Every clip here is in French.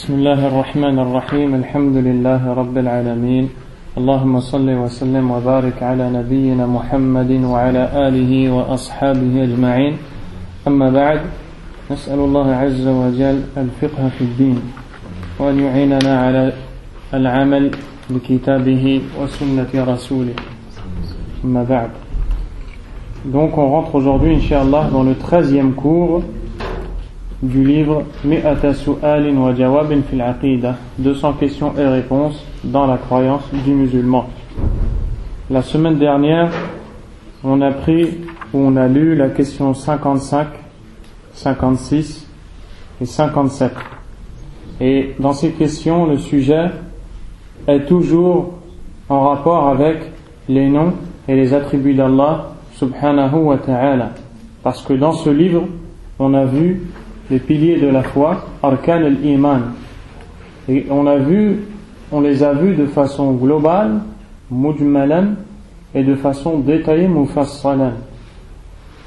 بسم الله الرحمن الرحيم الحمد لله رب العالمين اللهم صل وسلم وبارك على نبينا محمد وعلى آله وأصحابه أجمعين أما بعد نسأل الله عز وجل الفقه في الدين وأن يعيننا على العمل بكتابه وسنة رسوله أما بعد. Donc on rentre aujourd'hui Inch'Allah dans le 13e cours du livre Mi'ata Su'alin wa Jawabin fil Aqidah, 200 questions et réponses dans la croyance du musulman. La semaine dernière, on a lu la question 55, 56 et 57. Et dans ces questions, le sujet est toujours en rapport avec les noms et les attributs d'Allah subhanahu wa ta'ala. Parce que dans ce livre, on a vu les piliers de la foi, arkan al-iman. Et on les a vus de façon globale, mujmalan, et de façon détaillée, mufassalan.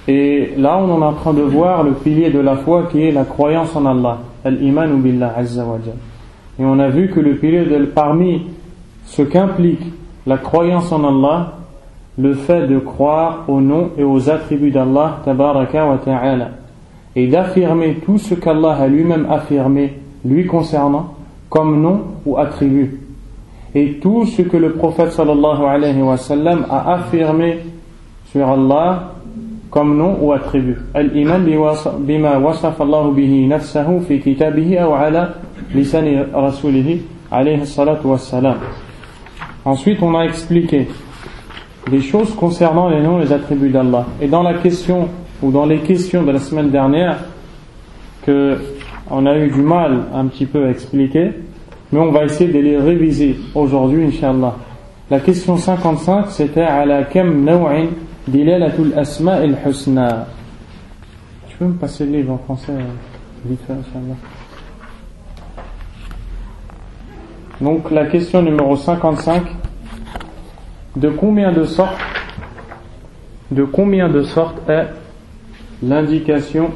Et là, on est en train de voir le pilier de la foi qui est la croyance en Allah, al-imanu billah azza wa jal. Et on a vu que le pilier parmi ce qu'implique la croyance en Allah, le fait de croire aux noms et aux attributs d'Allah tabaraka wa ta'ala, et d'affirmer tout ce qu'Allah a lui-même affirmé lui concernant comme nom ou attribut, et tout ce que le prophète sallallahu alayhi wa sallam a affirmé sur Allah comme nom ou attribut. Al-iman bima wasafa Allah bihi nafsahu fi kitabihi aw ala lisani rasulihi alayhi salatu wassalam. Ensuite, on a expliqué des choses concernant les noms et les attributs d'Allah. Et dans la question ou dans les questions de la semaine dernière, que on a eu du mal un petit peu à expliquer, mais on va essayer de les réviser aujourd'hui, Inch'Allah. La question 55, c'était ala kam naw'in dilalatul asma'il husna. Tu peux me passer le livre en français vite fait, Inch'Allah. Donc la question numéro 55, de combien de sortes est l'indication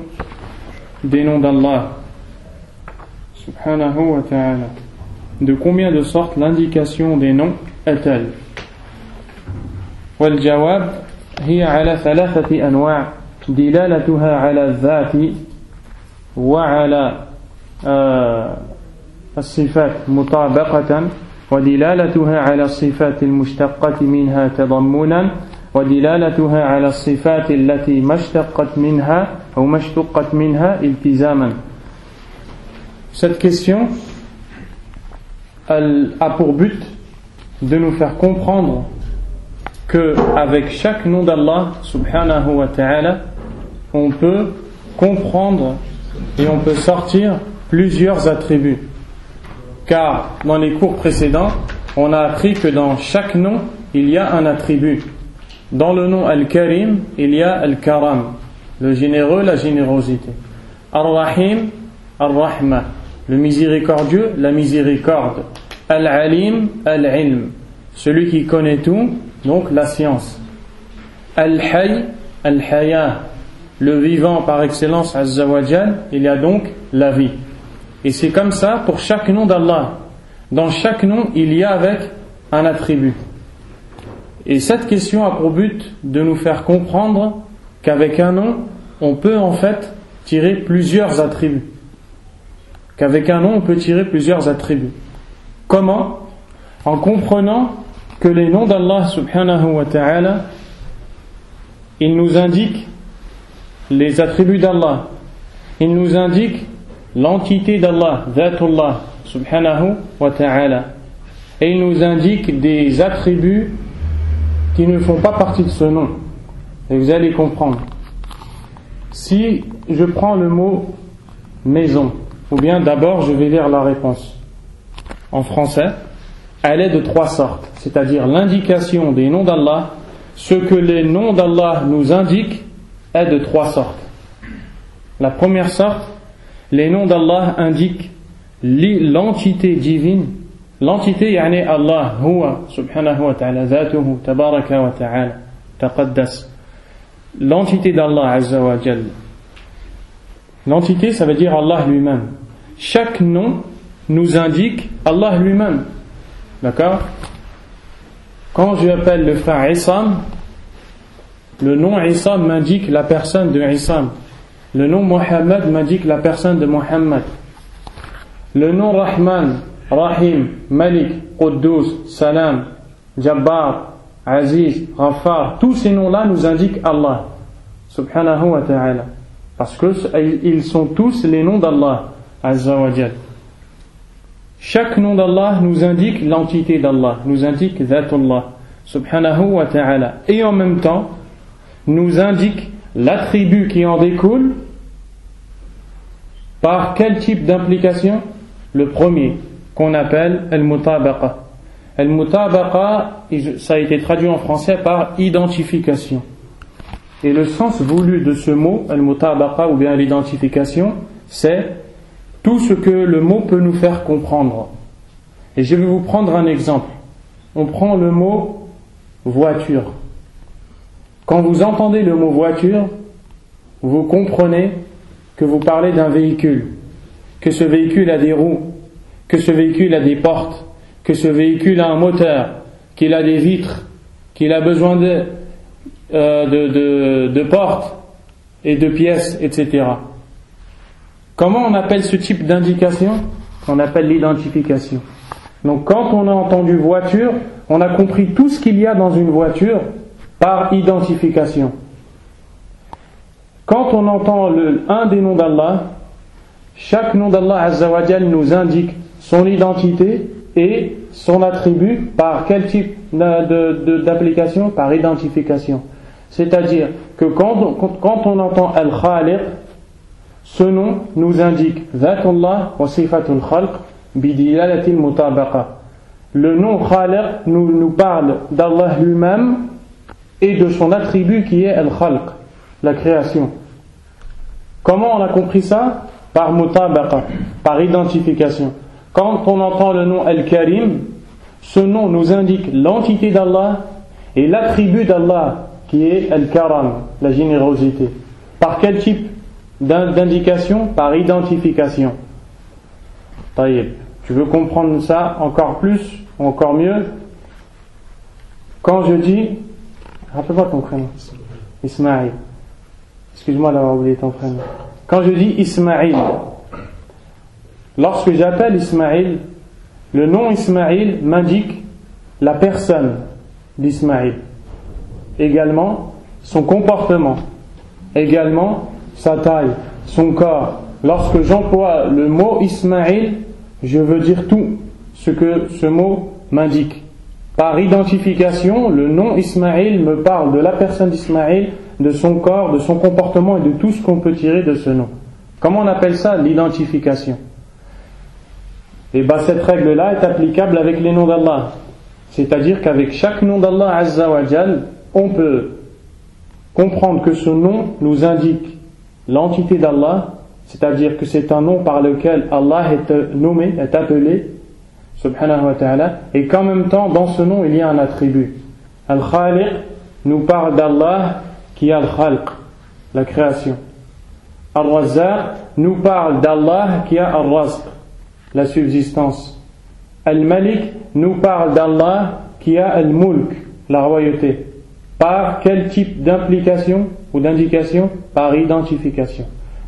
des noms d'Allah subhanahu wa ta'ala? De combien de sortes l'indication des noms est-elle? والجواب هي على ثلاثة أنواع دلالتها على الذات وعلى الصفات مطابقة ودلالتها على الصفات المشتقة منها تضمنا ودلالتها على الصفات التي ما اشتقت منها أو ما اشتقت منها التزاما. Cette question, elle a pour but de nous faire comprendre que avec chaque nom d'Allah subhanahu wa ta'ala, on peut comprendre et on peut sortir plusieurs attributs. Car dans les cours précédents, on a appris que dans chaque nom, il y a un attribut. Dans le nom Al-Karim, il y a Al-Karam, le généreux, la générosité. Ar-Rahim, Ar-Rahma, le miséricordieux, la miséricorde. Al-Alim, Al-Ilm, celui qui connaît tout, donc la science. Al-Hayy, Al-Haya, le vivant par excellence, Azza wa Jal, il y a donc la vie. Et c'est comme ça pour chaque nom d'Allah. Dans chaque nom, il y a avec un attribut. Et cette question a pour but de nous faire comprendre qu'avec un nom, on peut en fait tirer plusieurs attributs. Qu'avec un nom, on peut tirer plusieurs attributs. Comment? En comprenant que les noms d'Allah subhanahu wa ta'ala, ils nous indiquent les attributs d'Allah. Ils nous indiquent l'entité d'Allah, Dhatullah subhanahu wa ta'ala. Et ils nous indiquent des attributs qui ne font pas partie de ce nom. Et vous allez comprendre. Si je prends le mot maison, ou bien d'abord je vais lire la réponse en français, elle est de trois sortes, c'est-à-dire l'indication des noms d'Allah, ce que les noms d'Allah nous indiquent est de trois sortes. La première sorte, les noms d'Allah indiquent l'entité divine. L'entité, yani Allah, huwa, subhanahu wa ta'ala, dhatuhu, tabaraka wa ta'ala, taqaddas. L'entité d'Allah, azza wa jal. L'entité, ça veut dire Allah lui-même. Chaque nom nous indique Allah lui-même. D'accord? Quand je appelle le frère Issam, le nom Issam m'indique la personne de Issam. Le nom Mohammed m'indique la personne de Mohammed. Le nom Rahman, Rahim, Malik, Quddus, Salam, Jabbar, Aziz, Ghaffar, tous ces noms-là nous indiquent Allah, subhanahu wa ta'ala. Parce qu'ils sont tous les noms d'Allah, azza wa jal. Chaque nom d'Allah nous indique l'entité d'Allah, nous indique Zatullah, subhanahu wa ta'ala. Et en même temps, nous indique l'attribut qui en découle. Par quel type d'implication? Le premier, qu'on appelle al-mutabaqa. Al-mutabaqa, ça a été traduit en français par identification. Et le sens voulu de ce mot, al-mutabaqa ou bien l'identification, c'est tout ce que le mot peut nous faire comprendre. Et je vais vous prendre un exemple. On prend le mot voiture. Quand vous entendez le mot voiture, vous comprenez que vous parlez d'un véhicule, que ce véhicule a des roues, que ce véhicule a des portes, que ce véhicule a un moteur, qu'il a des vitres, qu'il a besoin de portes et de pièces, etc. Comment on appelle ce type d'indication? On appelle l'identification. Donc quand on a entendu voiture, on a compris tout ce qu'il y a dans une voiture par identification. Quand on entend un des noms d'Allah, chaque nom d'Allah Azza wa Jal nous indique son identité et son attribut par quel type d'application? Par identification. C'est-à-dire que quand on entend Al-Khaliq, ce nom nous indique Zatullah wa Sifatul Khalq bidilalatil mutabaqa. Le nom Khaliq nous parle d'Allah lui-même et de son attribut qui est Al-Khalq, la création. Comment on a compris ça? Par mutabaqa, par identification. Quand on entend le nom Al-Karim, ce nom nous indique l'entité d'Allah et l'attribut d'Allah qui est Al-Karam, la générosité. Par quel type d'indication? Par identification. Taïb. Tu veux comprendre ça encore plus, encore mieux? Quand je dis, rappelle-moi ton prénom. Ismaïl. Excuse-moi d'avoir oublié ton prénom. Quand je dis Ismaïl, lorsque j'appelle Ismaïl, le nom Ismaïl m'indique la personne d'Ismaïl. Également, son comportement. Également, sa taille, son corps. Lorsque j'emploie le mot Ismaïl, je veux dire tout ce que ce mot m'indique. Par identification, le nom Ismaïl me parle de la personne d'Ismaïl, de son corps, de son comportement et de tout ce qu'on peut tirer de ce nom. Comment on appelle ça? L'identification. Et cette règle-là est applicable avec les noms d'Allah. C'est-à-dire qu'avec chaque nom d'Allah Azza wa Jal, on peut comprendre que ce nom nous indique l'entité d'Allah, c'est-à-dire que c'est un nom par lequel Allah est nommé, est appelé, subhanahu wa ta'ala, et qu'en même temps, dans ce nom, il y a un attribut. Al-Khaliq nous parle d'Allah qui a Al-Khalq, la création. Al-Razzaq nous parle d'Allah qui a Al-Razq, la subsistance. Al-Malik nous parle d'Allah qui a Al-Mulk, la royauté. Par quel type d'implication ou d'indication? Par identification.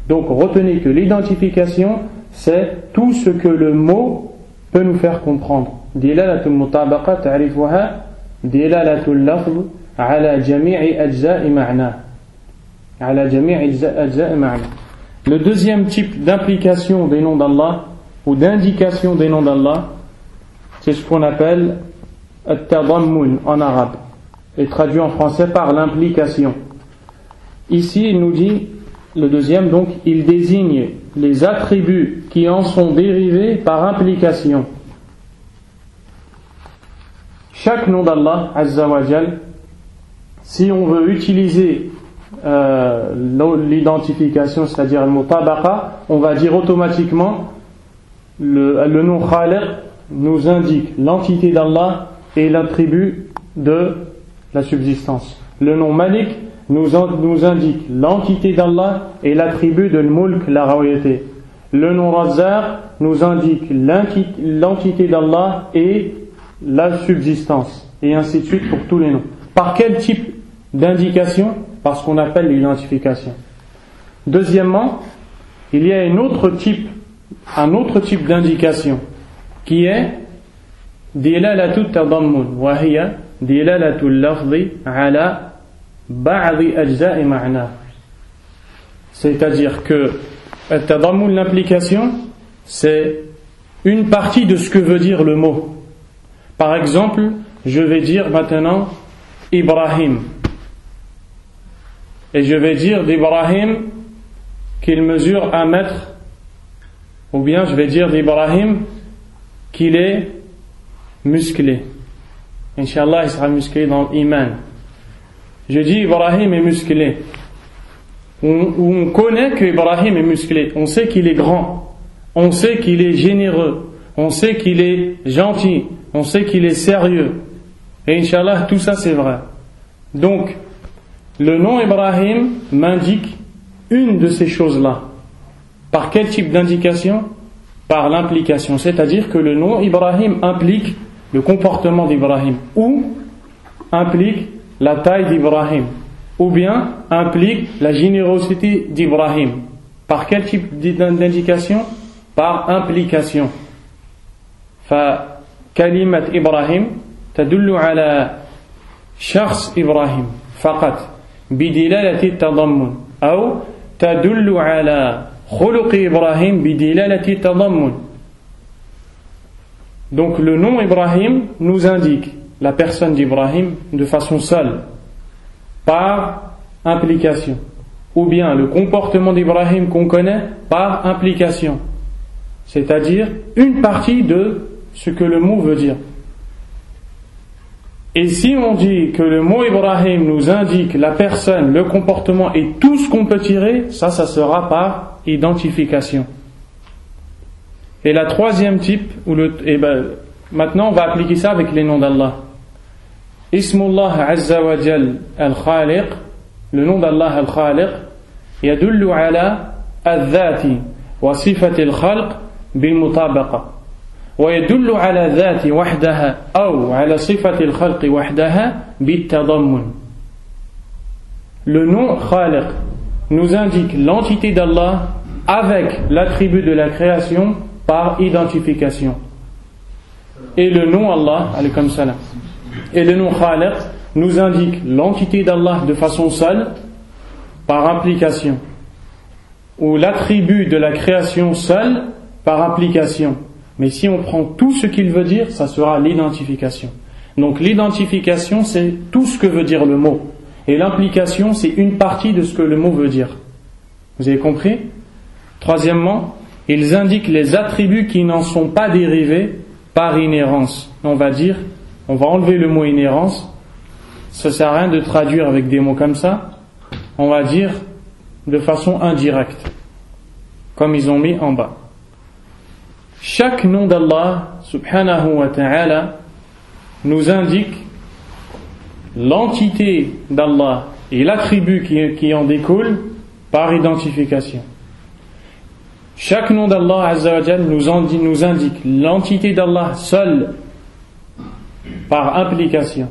Donc retenez que l'identification, c'est tout ce que le mot peut nous faire comprendre. Dilalatul mutabaqa ta'rifuha dilalatul lafz ala jami'i ajza'i ma'na. Ala jami'i ajza'i ma'na. Le deuxième type d'implication des noms d'Allah ou d'indication des noms d'Allah, c'est ce qu'on appelle at-tadammun en arabe, et traduit en français par l'implication. Ici, il nous dit, le deuxième, donc, il désigne les attributs qui en sont dérivés par implication. Chaque nom d'Allah, Azza wa Jal, si on veut utiliser l'identification, c'est-à-dire le mutabaqa, on va dire automatiquement le nom Khaliq nous indique l'entité d'Allah et l'attribut de la subsistance. Le nom Malik nous indique l'entité d'Allah et l'attribut de Mulk, la royauté. le nom Razzaq nous indique l'entité d'Allah et la subsistance, et ainsi de suite pour tous les noms. Par quel type d'indication? Par ce qu'on appelle l'identification. Deuxièmement, il y a un autre type d'indication qui est dilalatu tadammun wa hiya dilalatu al-lafzi ala ba'd ajza'i ma'na. C'est-à-dire que al-tadammun, l'implication, c'est une partie de ce que veut dire le mot. Par exemple, je vais dire maintenant Ibrahim. Et je vais dire d'Ibrahim qu'il mesure 1 mètre, ou bien je vais dire d'Ibrahim qu'il est musclé. Inch'Allah, il sera musclé dans l'iman. Je dis Ibrahim est musclé. On connaît que Ibrahim est musclé. On sait qu'il est grand. On sait qu'il est généreux. On sait qu'il est gentil. On sait qu'il est sérieux. Et Inch'Allah, tout ça c'est vrai. Donc, le nom Ibrahim m'indique une de ces choses-là. Par quel type d'indication? Par l'implication. C'est-à-dire que le nom Ibrahim implique le comportement d'Ibrahim, ou implique la taille d'Ibrahim, ou bien implique la générosité d'Ibrahim. Par quel type d'indication? Par implication. فكلمة إبراهيم تدل على شخص إبراهيم فقط بدلالة التضمن، أو تدل على خلق إبراهيم بدلالة التضمن. Donc le nom Ibrahim nous indique la personne d'Ibrahim de façon seule, par implication, ou bien le comportement d'Ibrahim qu'on connaît par implication, c'est-à-dire une partie de ce que le mot veut dire. Et si on dit que le mot Ibrahim nous indique la personne, le comportement et tout ce qu'on peut tirer, ça sera par identification. Et la troisième type, maintenant on va appliquer ça avec les noms d'Allah. Ismullah Azza wa Jal al-Khaliq, le nom d'Allah al-Khaliq, yadullu ala al-dhati wa sifati al-khalq bil-mutabaqa. ويدل على ذات وحدها أو على صفة الخلق وحدها بالتضمن. Le nom Khaliq nous indique l'entité d'Allah avec l'attribut de la création par identification. Et le nom Allah, alaykum salam, et le nom Khaliq nous indique l'entité d'Allah de façon seule par implication, ou l'attribut de la création seul par implication. Mais si on prend tout ce qu'il veut dire, ça sera l'identification. Donc l'identification, c'est tout ce que veut dire le mot. Et l'implication, c'est une partie de ce que le mot veut dire. Vous avez compris? Troisièmement, ils indiquent les attributs qui n'en sont pas dérivés par inhérence. On va enlever le mot inhérence. Ça sert à rien de traduire avec des mots comme ça. On va dire de façon indirecte, comme ils ont mis en bas. Chaque nom d'Allah subhanahu wa ta'ala nous indique l'entité d'Allah et l'attribut qui en découle par identification. Chaque nom d'Allah Azza wa Jal nous indique l'entité d'Allah seule par implication,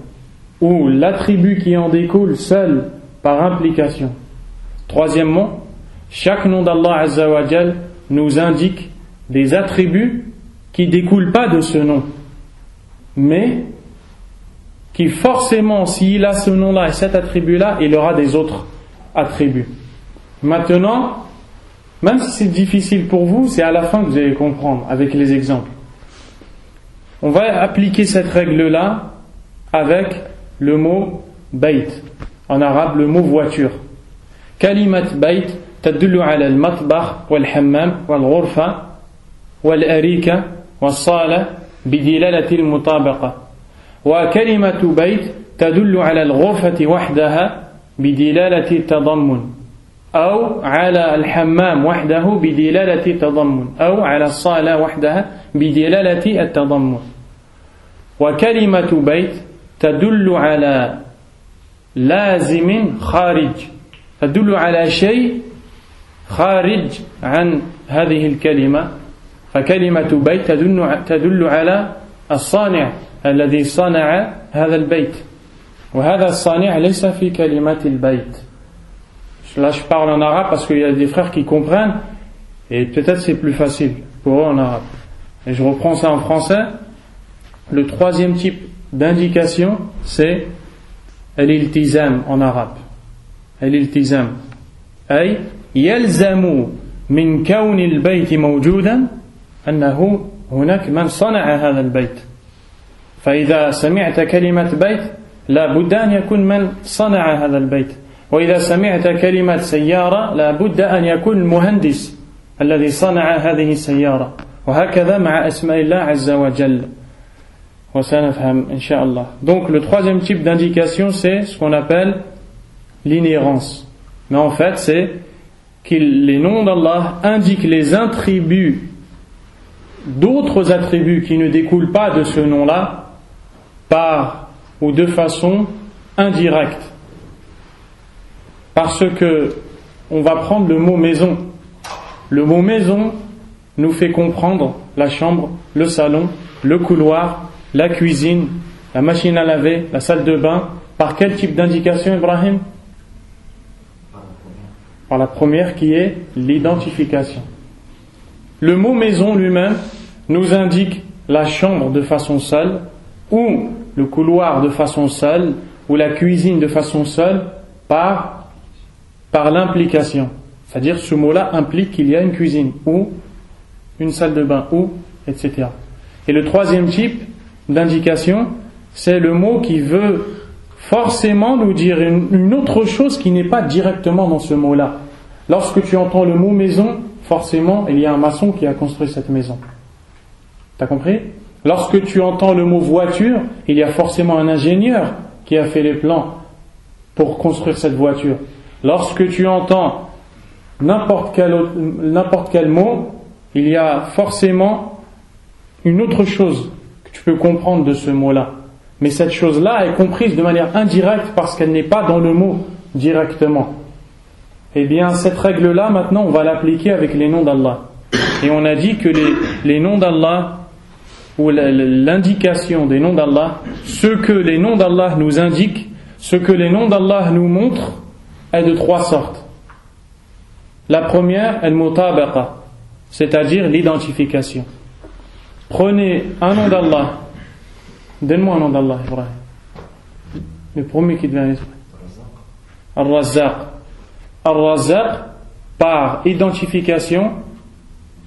ou l'attribut qui en découle seul par implication. Troisièmement, chaque nom d'Allah Azza wa Jal nous indique des attributs qui ne découlent pas de ce nom, mais qui forcément, s'il a ce nom-là et cet attribut-là, il aura des autres attributs. Maintenant, même si c'est difficile pour vous, c'est à la fin que vous allez comprendre avec les exemples. On va appliquer cette règle-là avec le mot bayt, en arabe le mot voiture. Kalimat bayt tadullu ala al-matbakh wal-hammam wal-ghurfa والأريكة والصالة بدلالة المطابقة. وكلمة بيت تدل على الغرفة وحدها بدلالة التضمن، أو على الحمام وحده بدلالة التضمن، أو على الصالة وحدها بدلالة التضمن. وكلمة بيت تدل على لازم خارج، تدل على شيء خارج عن هذه الكلمة فكلمة بيت تدل على الصانع الذي صنع هذا البيت وهذا الصانع ليس في كلمة البيت. Là je parle en arabe parce qu'il y a des frères qui comprennent et peut-être c'est plus facile pour eux en arabe. Et je reprends ça en français. Le troisième type d'indication c'est الالتزام en arabe. الالتزام أي يلزم من كون البيت موجودا أنه هناك من صنع هذا البيت. فإذا سمعت كلمة بيت لا بد أن يكون من صنع هذا البيت. وإذا سمعت كلمة سيارة لا بد أن يكون المهندس الذي صنع هذه السيارة. وهكذا مع أسماء الله عز وجل. وسنفهم إن شاء الله. Donc le troisième type d'indication c'est ce qu'on appelle l'inhérence. Mais en fait c'est que les noms d'Allah indiquent les attributs d'autres attributs qui ne découlent pas de ce nom-là par ou de façon indirecte. Parce que on va prendre le mot maison. Le mot maison nous fait comprendre la chambre, le salon, le couloir, la cuisine, la machine à laver, la salle de bain. Par quel type d'indication, Ibrahim? Par la première qui est l'identification. Le mot maison lui-même nous indique la chambre de façon seule, ou le couloir de façon seule, ou la cuisine de façon seule, par l'implication. C'est-à-dire ce mot-là implique qu'il y a une cuisine, ou une salle de bain, ou, etc. Et le troisième type d'indication, c'est le mot qui veut forcément nous dire une autre chose qui n'est pas directement dans ce mot-là. Lorsque tu entends le mot maison, forcément, il y a un maçon qui a construit cette maison. T'as compris? Lorsque tu entends le mot voiture, il y a forcément un ingénieur qui a fait les plans pour construire cette voiture. Lorsque tu entends n'importe quel mot, il y a forcément une autre chose que tu peux comprendre de ce mot-là. Mais cette chose-là est comprise de manière indirecte parce qu'elle n'est pas dans le mot directement. Eh bien, cette règle-là, maintenant, on va l'appliquer avec les noms d'Allah. Et on a dit que les noms d'Allah, ou l'indication des noms d'Allah, ce que les noms d'Allah nous indiquent, ce que les noms d'Allah nous montrent, est de trois sortes. La première, al-mutabaqa, c'est-à-dire l'identification. Prenez un nom d'Allah. Donne-moi un nom d'Allah, Ibrahim. Le premier qui te vient à l'esprit. Al-Razzaq. Al-Razzaq, par identification,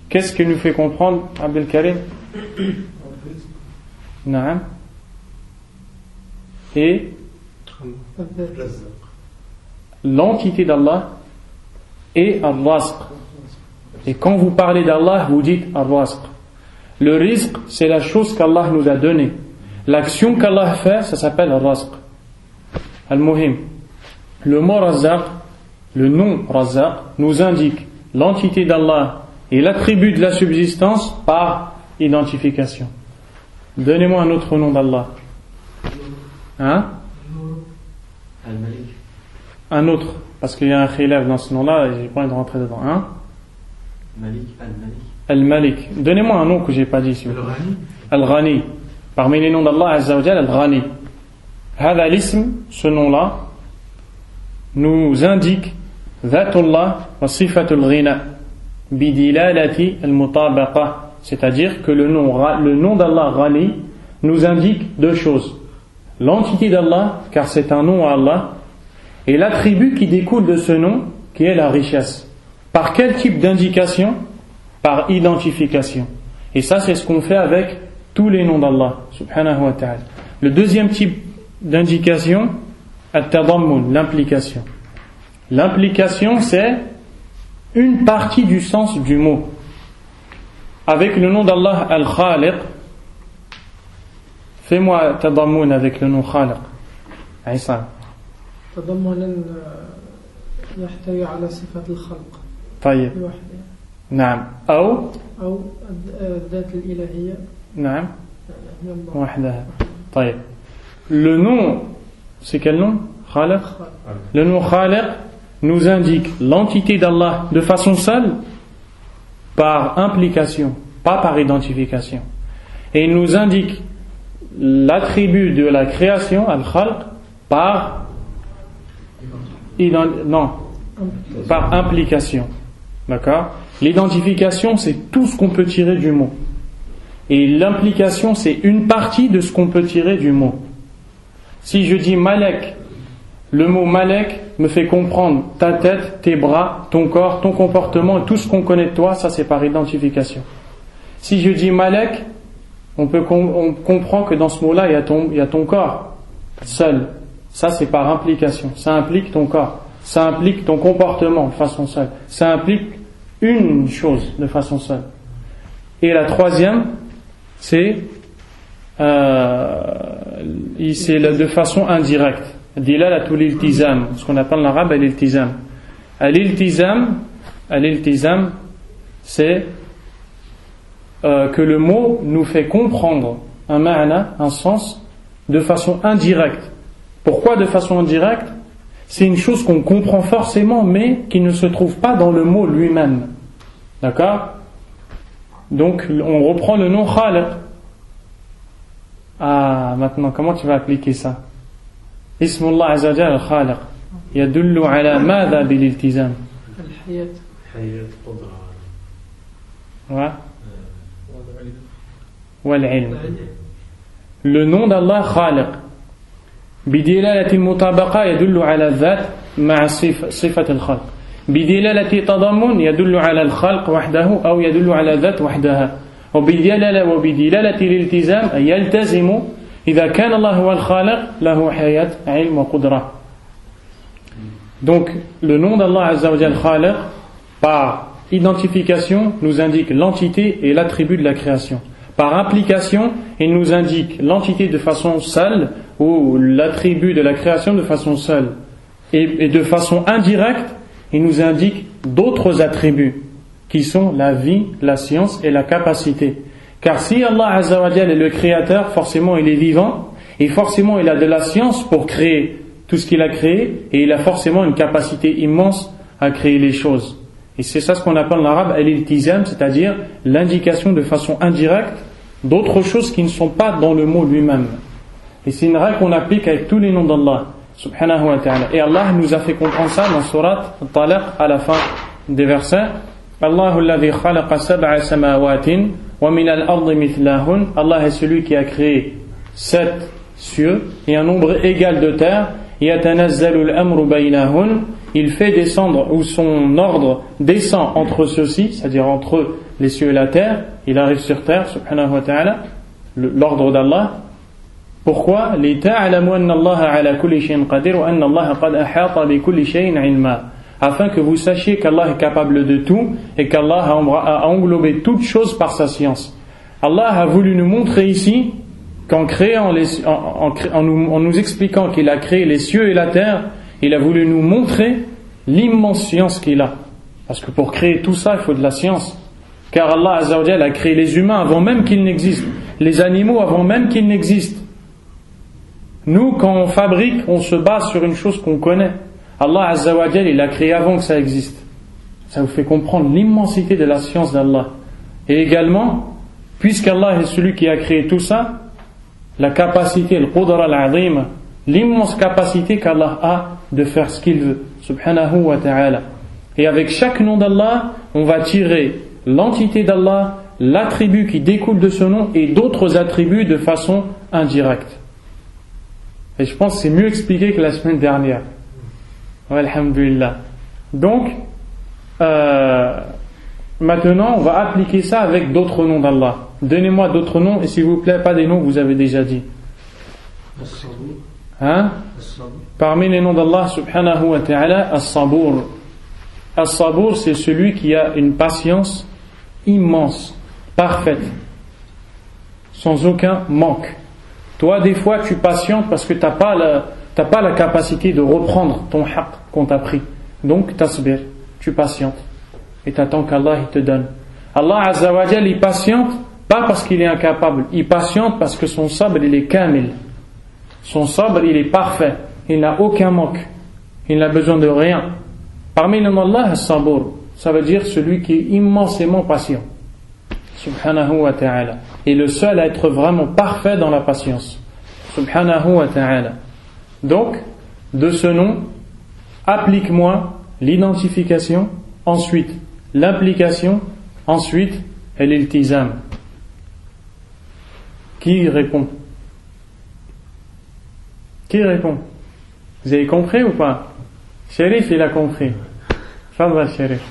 qu'est-ce qui nous fait comprendre, Abdel Karim? Naam. Et l'entité d'Allah et Al-Razq. Et quand vous parlez d'Allah, vous dites Al-Razq. Le rizq, c'est la chose qu'Allah nous a donnée. L'action qu'Allah fait, ça s'appelle Al-Razq. Al-Muhim. Le mot Razzaq, le nom Razzaq, nous indique l'entité d'Allah et l'attribut de la subsistance par identification. Donnez-moi un autre nom d'Allah. Hein? Al-Malik. Un autre, parce qu'il y a un khilaf dans ce nom-là et j'ai pas envie de rentrer dedans. Hein? Malik, Al-Malik. Al-Malik. Donnez-moi un nom que j'ai pas dit. Si Al-Ghani. Al-Ghani. Parmi les noms d'Allah Azza wa Jal, Al-Ghani. Hada l'ism, ce nom-là, nous indique Dhatullah wa sifatul ghina bidilalati al-mutabaqa. C'est-à-dire que le nom d'Allah Ghani nous indique deux choses. L'entité d'Allah, car c'est un nom à Allah, et l'attribut qui découle de ce nom, qui est la richesse. Par quel type d'indication? Par identification. Et ça, c'est ce qu'on fait avec tous les noms d'Allah, subhanahu wa ta'ala. Le deuxième type d'indication, at-tadammun, l'implication. L'implication, c'est une partie du sens du mot. Avec le nom d'Allah Al-Khaliq, fais-moi tadammun avec le nom Khaliq. Aïssa. تضمنا يحتوي على صفة الخلق. طيب. لوحدها. نعم. أو الذات الإلهية. نعم. وحدها. طيب. Le nom, c'est quel nom? Khaliq. Le nom Khaliq nous indique l'entité d'Allah de façon seule par implication, pas par identification. Et il nous indique l'attribut de la création, al-khalq, par implication. D'accord? L'identification, c'est tout ce qu'on peut tirer du mot. Et l'implication, c'est une partie de ce qu'on peut tirer du mot. Si je dis malek, le mot malek me fait comprendre ta tête, tes bras, ton corps, ton comportement et tout ce qu'on connaît de toi, ça c'est par identification. Si je dis malek, on comprend que dans ce mot-là, il y a ton corps seul. Ça c'est par implication. Ça implique ton corps. Ça implique ton comportement de façon seule. Ça implique une chose de façon seule. Et la troisième, c'est de façon indirecte. Dilalatul iltizam, ce qu'on appelle en arabe l'iltizam. L'iltizam, c'est que le mot nous fait comprendre un ma'na, un sens, de façon indirecte. Pourquoi de façon indirecte? C'est une chose qu'on comprend forcément, mais qui ne se trouve pas dans le mot lui-même. D'accord? Donc, on reprend le nom khaliq. Ah, maintenant, comment tu vas appliquer ça? Ismullah Azza wa Jalla al-Khaliq yadullu ala madha bil-iltizam. Al-Hayat. Wal-ilm. Le nom d'Allah Khaliq bidilalati al-mutabaqa yadullu ala al-dhat ma'a sifat al-khalq. بدلالة تضمن يدل على الخلق وحده أو يدل على الذات وحدها وبدلالة الالتزام أي يلتزم إذا كان الله هو الخالق له حياة علم وقدرة. Donc le nom d'Allah Azza wa Jal Khaliq par identification nous indique l'entité et l'attribut de la création. Par implication, il nous indique l'entité de façon seule ou l'attribut de la création de façon seule. Et de façon indirecte, il nous indique d'autres attributs qui sont la vie, la science et la capacité. Car si Allah Azza wa Jal est le créateur, forcément il est vivant et forcément il a de la science pour créer tout ce qu'il a créé et il a forcément une capacité immense à créer les choses. Et c'est ça ce qu'on appelle en arabe al-iltizam, c'est-à-dire l'indication de façon indirecte d'autres choses qui ne sont pas dans le mot lui-même. Et c'est une règle qu'on applique avec tous les noms d'Allah subhanahu wa ta'ala. Et Allah nous a fait comprendre ça dans Surat Al-Talaq à la fin des versets. Allahu alladhi khalaqa sab'a samawatin wa min al-ardi mithlahun. Allah est celui qui a créé 7 cieux et un nombre égal de terres. Yatanazzalu al-amru baynahun. Il fait descendre, ou son ordre descend entre ceux-ci, c'est-à-dire entre les cieux et la terre. Il arrive sur terre, subhanahu wa ta'ala, l'ordre d'Allah. Pourquoi? Afin que vous sachiez qu'Allah est capable de tout et qu'Allah a englobé toutes choses par sa science. Allah a voulu nous montrer ici qu'en nous expliquant qu'il a créé les cieux et la terre, il a voulu nous montrer l'immense science qu'il a. Parce que pour créer tout ça, il faut de la science. Car Allah Azza wa Jalla a créé les humains avant même qu'ils n'existent, les animaux avant même qu'ils n'existent. Nous, quand on fabrique, on se base sur une chose qu'on connaît. Allah Azza wa Jalla, il l'a créé avant que ça existe. Ça vous fait comprendre l'immensité de la science d'Allah. Et également, puisqu'Allah est celui qui a créé tout ça, la capacité, le qudra al-azim, l'immense capacité qu'Allah a de faire ce qu'il veut, subhanahu wa ta'ala. Et avec chaque nom d'Allah, on va tirer l'entité d'Allah, l'attribut qui découle de ce nom et d'autres attributs de façon indirecte. Et je pense que c'est mieux expliqué que la semaine dernière. Alhamdulillah. Donc, maintenant, on va appliquer ça avec d'autres noms d'Allah. Donnez-moi d'autres noms, et s'il vous plaît, pas des noms que vous avez déjà dit. Parmi les noms d'Allah, subhanahu wa ta'ala, As-Sabour. As-Sabour, c'est celui qui a une patience immense, parfaite, sans aucun manque. Toi, des fois, tu patientes parce que tu n'as pas la capacité de reprendre ton haqq qu'on t'a pris. Donc, tasbir, tu patientes. Et tu attends qu'Allah il te donne. Allah Azza wa Jal, il patiente, pas parce qu'il est incapable. Il patiente parce que son sabr, il est kamil. Son sabr, il est parfait. Il n'a aucun manque. Il n'a besoin de rien. Parmi les noms d'Allah, As-Sabour. ça veut dire celui qui est immensément patient. Subhanahu wa ta'ala. Et le seul à être vraiment parfait dans la patience. Subhanahu wa ta'ala. Donc, de ce nom, applique-moi l'identification, ensuite l'implication, ensuite l'iltizam. Qui répond? Qui répond? Vous avez compris ou pas? Sherif, il a compris. Fadhal Sherif.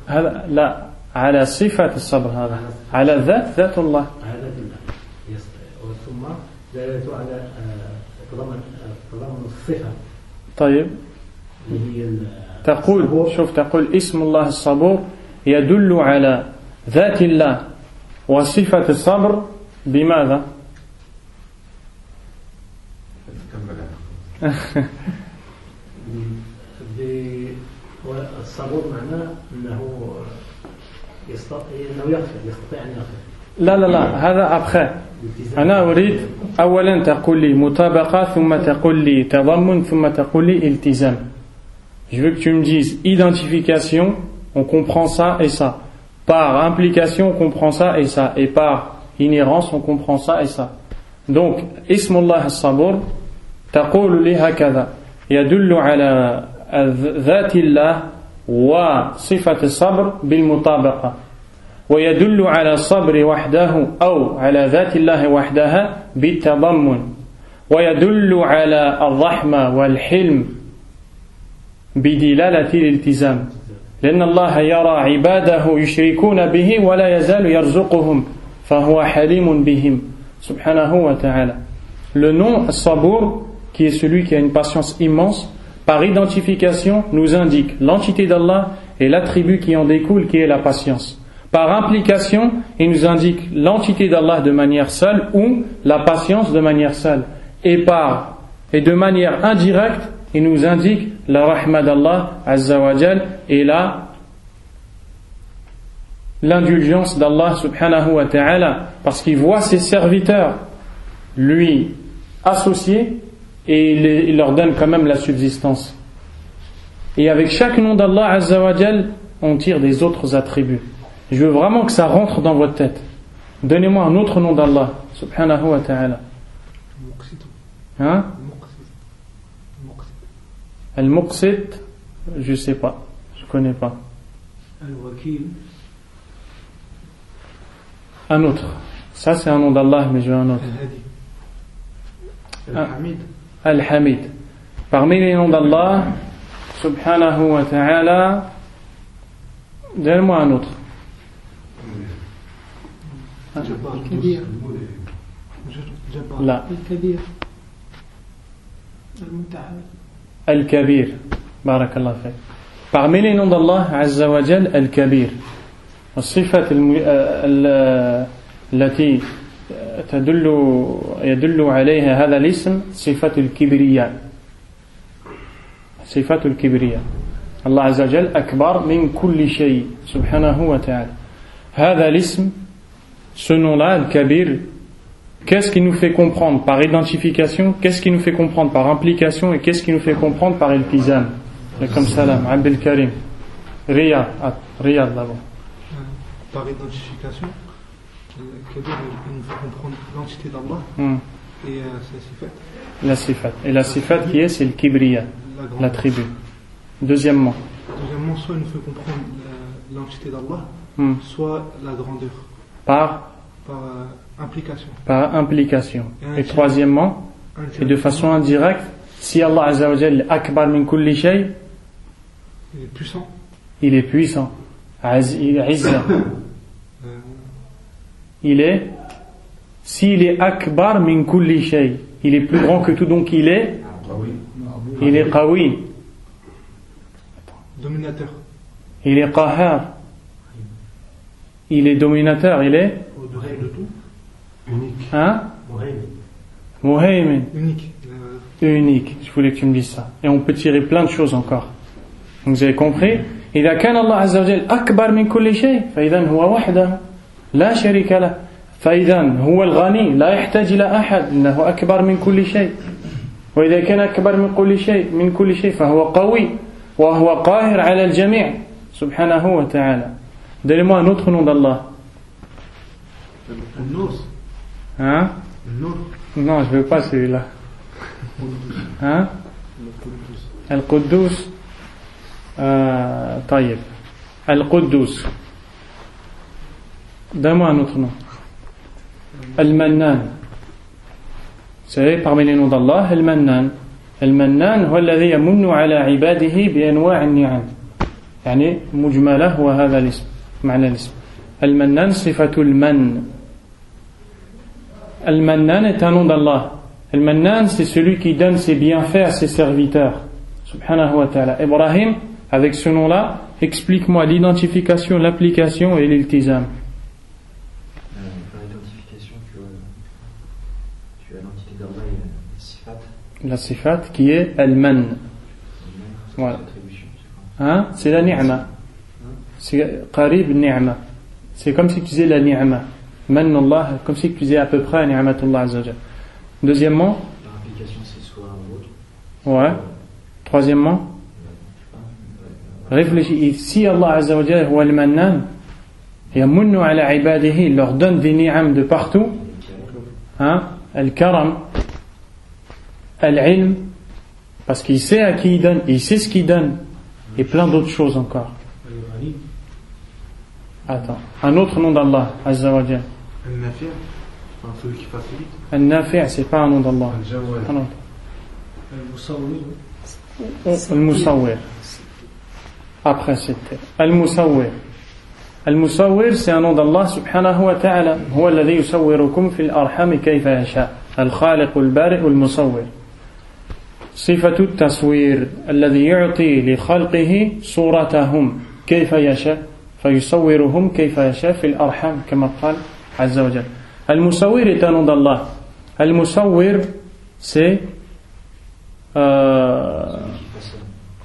هذا لا على صفة الصبر هذا على ذات الله ثم دلالته على تضمن الصفة. طيب تقول اسم الله الصبور يدل على ذات الله وصفة الصبر بماذا؟ الصبور معناه أنه يستطيع أن يغفر. لا هذا après. أنا أريد أولا تقول لي مطابقة ثم تقول لي تضمن ثم تقول لي التزام. Je veux que tu me dises identification, on comprend ça et ça. Par implication, on comprend ça et ça. Et par inhérence, on comprend ça et ça. Donc, اسم الله الصبور تقول لي هكذا يدل على ذات الله وصفة الصبر بالمطابقة ويدل على الصبر وحده أو على ذات الله وحدها بالتضمن ويدل على الرحمة والحلم بدلالة الالتزام لأن الله يرى عباده يشركون به ولا يزال يرزقهم فهو حليم بهم سبحانه وتعالى. Le nom Sabour, qui est celui qui a une patience immense, par identification nous indique l'entité d'Allah et l'attribut qui en découle, qui est la patience. Par implication, il nous indique l'entité d'Allah de manière seule ou la patience de manière seule. Et de manière indirecte, il nous indique la rahma d'Allah Azza wa Jal et l'indulgence d'Allah subhanahu wa ta'ala, parce qu'il voit ses serviteurs lui associer et il leur donne quand même la subsistance. Et avec chaque nom d'Allah Azza wa Jal, on tire des autres attributs. Je veux vraiment que ça rentre dans votre tête. Donnez-moi un autre nom d'Allah subhanahu wa ta'ala. Hein? Al-Muqsit, je sais pas, je connais pas. Al-Wakil. Un autre. Ça c'est un nom d'Allah, mais je veux un autre. Al-Hamid. Al-Hamid. Parmi les noms d'Allah subhanahu wa ta'ala, donne-moi un autre. الكبير لا الكبير المتعال Al-Kabir. Barakallah fik. Parmi les noms d'Allah Azza wa Jal, Al-Kabir. الصفة التي يدل عليها هذا الاسم صفة الكبرياء. صفة الكبرياء. الله عز وجل أكبر من كل شيء سبحانه وتعالى. هذا الاسم, ce nom-là, Al-Kabir, qu'est-ce qui nous fait comprendre par identification, qu'est-ce qui nous fait comprendre par implication et qu'est-ce qui nous fait comprendre par iltizam? Comme salam, Abdel Karim. Riyad là-bas. Par identification, Kabir, il nous fait comprendre l'entité d'Allah et sa sifat. La sifat. Et la sifat qui est, c'est le kibriya, l'attribut. Deuxièmement, soit il nous fait comprendre l'entité d'Allah, soit la grandeur. Par implication. Et troisièmement, et de façon indirecte, si Allah Azza wa Jal akbar min kulli shay, il est puissant. Il est puissant. Izza. S'il est akbar min kulli shay, il est plus grand que tout, donc il est qawi. Dominateur. Il est qahar. Il est dominateur, il est unique. Hein? Muhaymin. Unique. Je voulais que tu me dises ça. Et on peut tirer plein de choses encore. Donc vous avez compris? إذا كان الله عز وجل أكبر من كل شيء فإذا هو وحده لا شريك له فإذا هو الغني لا يحتاج إلى أحد إنه أكبر من كل شيء وإذا كان أكبر من كل شيء فهو قوي وهو قاهر على الجميع سبحانه وتعالى. Donnez-moi un autre nom d'Allah. Hein? Non, je veux pas celui-là. Hein? Al-Quddus. طيب. Al-Quddus. Donne-moi un autre nom. Al-Mannan. Vous savez, parmi les noms d'Allah, Al-Mannan. Al-Mannan هو الذي يمن على عباده بأنواع النعم. يعني مجملة هو هذا الاسم. معنى الاسم. Al-Mannan صفة المن. Al-Mannan est un nom d'Allah. Al-Mannan, c'est celui qui donne ses bienfaits à ses serviteurs. Subhanahu wa ta'ala. Ibrahim, avec ce nom-là, explique-moi l'identification, l'application et l'iltizam. L'identification, tu as l'entité d'Allah et la sifat. La sifat qui est Al-Man. Voilà. Hein? C'est la ni'ma. C'est qarib ni'ma. C'est comme si tu disais la ni'ma. Man Allah, comme si tu disais à peu près ni'matullah azza wa jalla. Deuxièmement, l'application c'est soit l'autre. Ouais. Troisièmement, réfléchis. Si Allah azza wa jalla huwa al-Mannan, yamunnu ala ibadihi, il leur donne des ni'am de partout. Hein? Al-Karam, Al-Ilm, parce qu'il sait à qui il donne, il sait ce qu'il donne, et plein d'autres choses encore. Attends, un autre nom d'Allah azza wa jalla. Al-Nafi', celui qui facilite. Al-Nafi', c'est pas un nom d'Allah. Al-Jawad. Al-Musawwir. Après c'était Al-Musawwir. Al-Musawwir, c'est un nom d'Allah subhanahu wa ta'ala. هو الذي يصوركم في الأرحام كيف يشاء. الخالق البارئ المصور. صفة التصوير الذي يعطي لخلقه صورتهم كيف يشاء فيصورهم كيف يشاء في الأرحام كما قال عز وجل. Al-Musawwir est un nom d'Allah. Al-Musawwir, c'est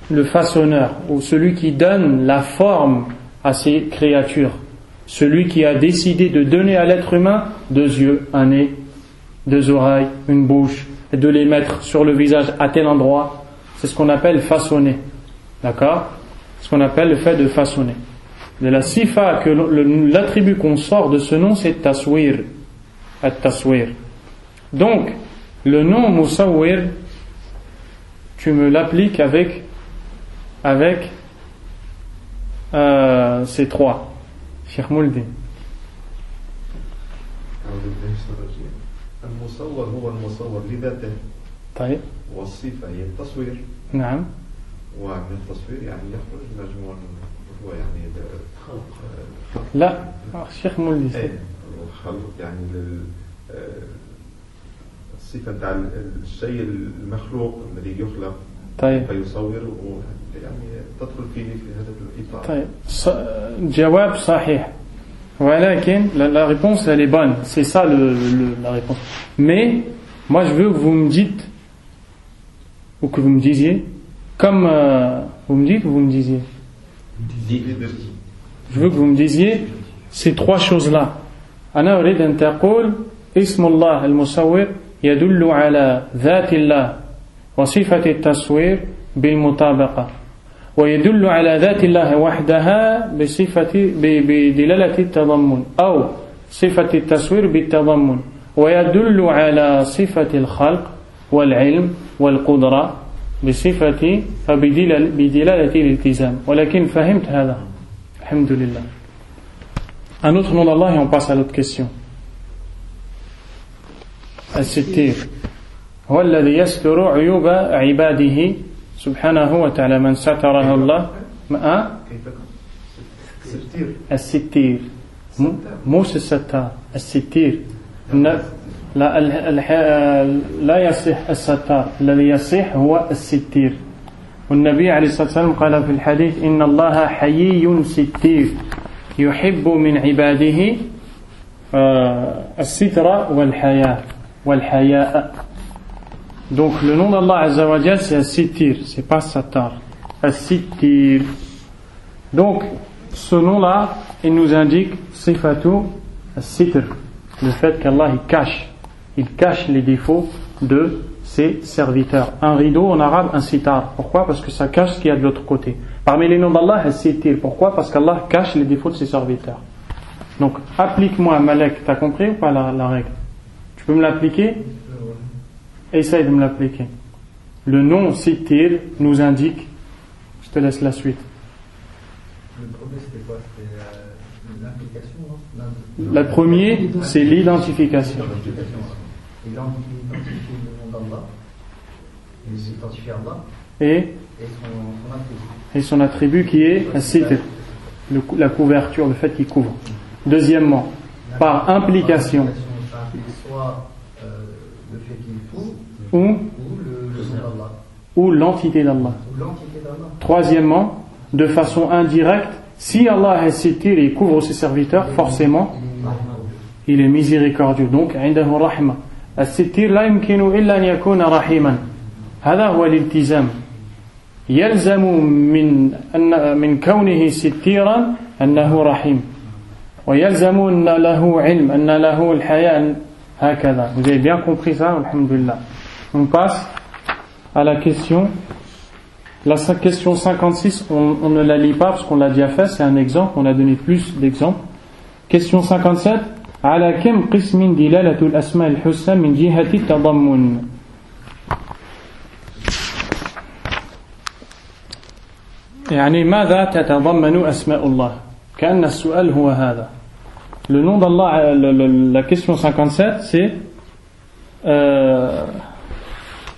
le façonneur, ou celui qui donne la forme à ses créatures. Celui qui a décidé de donner à l'être humain 2 yeux, un nez, 2 oreilles, une bouche, et de les mettre sur le visage à tel endroit. C'est ce qu'on appelle façonner. D'accord? Ce qu'on appelle le fait de façonner. De la sifa, que l'attribut qu'on sort de ce nom, c'est taswir. At-taswir. Donc, le nom Musawwir, tu me l'appliques avec ces 3. Cheikh Mouldi. المصور هو المصور لذاته. طيب. والصفة هي التصوير. نعم. ومن التصوير يعني يخرج مجموع هو يعني لا الشيخ مولدي خلق يعني الصفة بتاع الشيء المخلوق الذي يخلق. طيب. فيصور يعني تدخل في هذا الإطار. طيب. جواب صحيح. ولكن la réponse elle est bonne, c'est ça la réponse. Mais moi je veux que vous me dites ou que vous me disiez comme vous me dites ou vous me disiez. Je veux que vous me disiez ces 3 choses-là. أنا أريد أن تقول اسم الله المصور يدل على ذات الله وصفة التصوير بالمطابقة ويدل على ذات الله وحدها بدلالة التضمن أو صفة التصوير بالتضمن ويدل على صفة الخلق والعلم والقدرة بصفة بدلالة الالتزام. ولكن فهمت هذا الحمد لله. Un autre nom d'Allah et on passe à l'autre question. الستير هو الذي يستر عيوب عباده سبحانه وتعالى. من ستره الله الستير مش الستار الستير لا يصح الستار الذي يصح هو الستير. والنبي عليه الصلاة والسلام قال في الحديث إن الله حيي ستير يحب من عباده الستر والحياء. Donc le nom d'Allah Azza wa Jal c'est As-Sittir, c'est pas Sattar. As-Sittir. Donc ce nom-là, il nous indique Sifatu As-Sitr, le fait qu'Allah il cache les défauts de ses serviteurs. Un rideau en arabe, un sitar. Pourquoi? Parce que ça cache ce qu'il y a de l'autre côté. Parmi les noms d'Allah, al-Sittir. Pourquoi? Parce qu'Allah cache les défauts de ses serviteurs. Donc, applique-moi Malek. T'as compris ou pas la règle? Tu peux me l'appliquer? Essaye de me l'appliquer. Le nom Sittir nous indique. Je te laisse la suite. Le premier, c'était quoi? C'était l'implication, non? Le premier, c'est l'identification. Il identifie le nom d'Allah, il identifie Allah Et son attribut qui est Sittir, la couverture, le fait qu'il couvre. Deuxièmement, par implication. Soit le fait qu'il couvre, ou l'entité d'Allah. Troisièmement, de façon indirecte, si Allah est Sittir et il couvre ses serviteurs, forcément, il est miséricordieux. Donc, عنده رحمة. الستير لا يمكن إلا أن يكون رحيما. هذا هو الالتزام. يلزم من كونه ستيرا أنه رحيم. ويلزم أن له علم أن له الحياة هكذا. Vous avez bien compris ça, alhamdulillah. On passe à la question. La question 56, on ne la lit pas parce qu'on l'a déjà fait, c'est un exemple, on a donné plus d'exemples. Question 57. على كم قسم دلالة الأسماء الحسنى من جهة التضمن. يعني ماذا تتضمن أسماء الله؟ كأن السؤال هو هذا. Le nom d'Allah, la question 57, c'est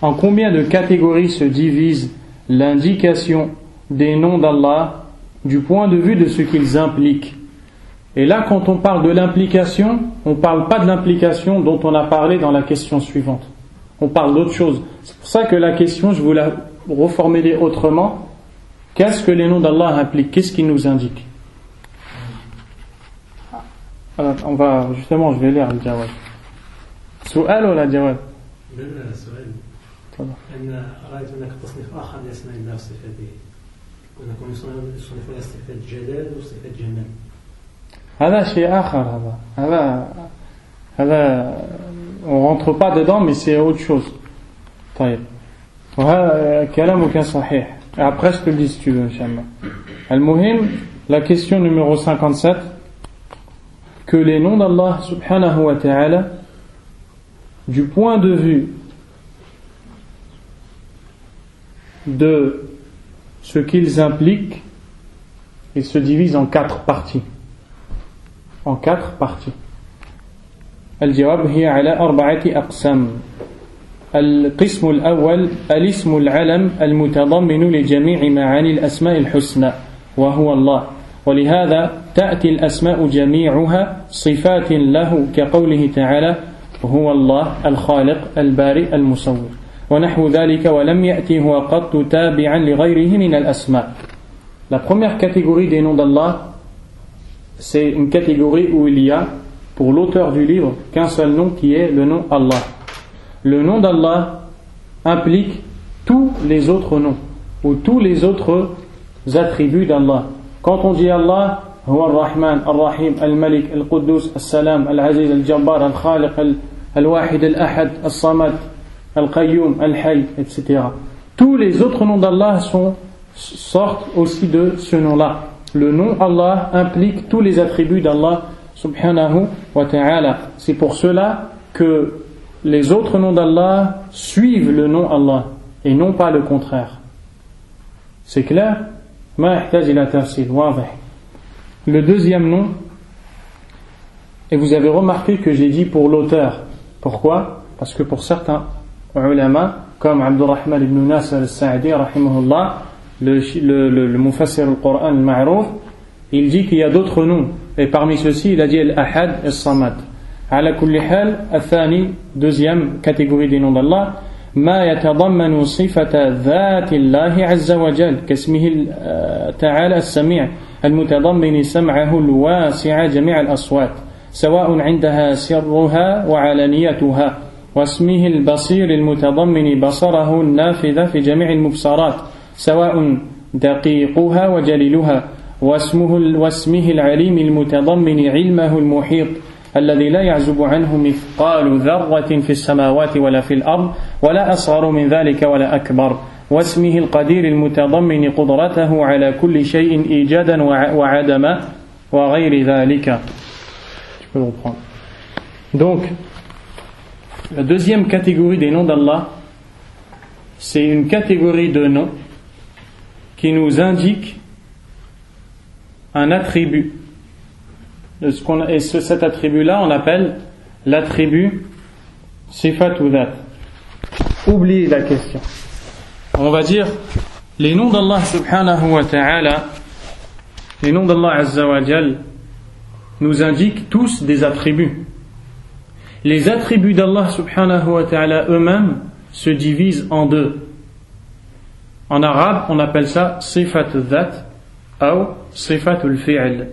en combien de catégories se divise l'indication des noms d'Allah du point de vue de ce qu'ils impliquent. Et là, quand on parle de l'implication, on ne parle pas de l'implication dont on a parlé dans la question suivante. On parle d'autre chose. C'est pour ça que la question, je vous la reformuler autrement. Qu'est-ce que les noms d'Allah impliquent? Qu'est-ce qu'ils nous indiquent? Alors, on va, justement, je vais lire le jawab. Su'al ou la jawab? أن رأيت هناك تصنيف آخر لأسماء الله وصفاته. ونكون يصنف إلى صفة جلال وصفة جمال. هذا شيء آخر هذا on rentre pas dedans mais c'est autre chose. طيب. وهذا كلامك صحيح. Et après je te le dis si tu veux inchallah. المهم, la question numéro 57, que les noms d'Allah subhanahu wa ta'ala du point de vue de ce qu'ils impliquent, ils se divisent en 4 parties. En 4 parties. الجواب هي على 4 أقسام. القسم الأول الاسم العلم المتضمن لجميع معاني الأسماء الحسنى وهو الله، ولهذا تأتي الأسماء جميعها صفات له كقوله تعالى هو الله الخالق البارئ المصور ونحو ذلك ولم يأتي هو قط تابعا لغيره من الأسماء. La première catégorie des noms d'Allah, c'est une catégorie où il y a pour l'auteur du livre qu'un seul nom qui est le nom Allah. Le nom d'Allah implique tous les autres noms ou tous les autres attributs d'Allah. Quand on dit Allah, هو الرحمن الرحيم الملك القدوس السلام العزيز الجبار الخالق الواحد الأحد الصمد القيوم الحي, etc. Tous les autres noms d'Allah sortent aussi de ce nom-là. Le nom Allah implique tous les attributs d'Allah subhanahu wa ta'ala. C'est pour cela que les autres noms d'Allah suivent le nom Allah et non pas le contraire. C'est clair? ما يحتاج إلى تفصيل واضح. Le deuxième nom, et vous avez remarqué que j'ai dit pour l'auteur. Pourquoi? Parce que pour certains ulama, comme Abdurrahman ibn Nasr al-Sa'di rahimahullah, le mufassir al-Qur'an al-Ma'rouf, il dit qu'il y a d'autres noms, et parmi ceux-ci il a dit al-Ahad al-Samad. على كل حال الثاني, deuxième catégorie des noms d'Allah, ما يتضمن صفة ذات الله عز وجل كاسمه تعالى السميع المتضمن سمعه الواسع جميع الأصوات سواء عندها سرها وعلانيتها واسمه البصير المتضمن بصره النافذ في جميع المبصرات سواء دقيقها وجليلها واسمه العليم المتضمن علمه المحيط الذي لا يعزب عنه مثقال ذرة في السماوات ولا في الأرض ولا أصغر من ذلك ولا أكبر واسمه القدير المتضمن قدرته على كل شيء إيجادا وعدما وغير ذلك. Je peux le reprendre. Donc, la deuxième catégorie des noms d'Allah, c'est une catégorie de noms qui nous indique un attribut. Et cet attribut-là, on appelle l'attribut Sifat ou Dhat. Oubliez la question. On va dire les noms d'Allah subhanahu wa ta'ala, les noms d'Allah azza wa jal nous indiquent tous des attributs. Les attributs d'Allah subhanahu wa ta'ala eux-mêmes se divisent en deux. En arabe, on appelle ça Sifat al-Dhat ou Sifat al-Fi'l,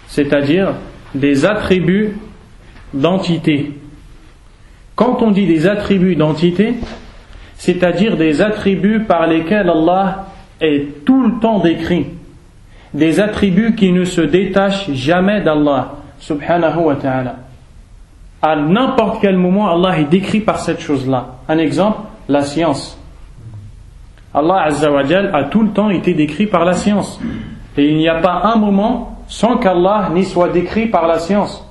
c'est-à-dire des attributs d'entité. Quand on dit des attributs d'entité, c'est-à-dire des attributs par lesquels Allah est tout le temps décrit, des attributs qui ne se détachent jamais d'Allah subhanahu wa ta'ala. À n'importe quel moment, Allah est décrit par cette chose-là. Un exemple, la science. Allah azza wa jal a tout le temps été décrit par la science. Et il n'y a pas un moment sans qu'Allah n'y soit décrit par la science.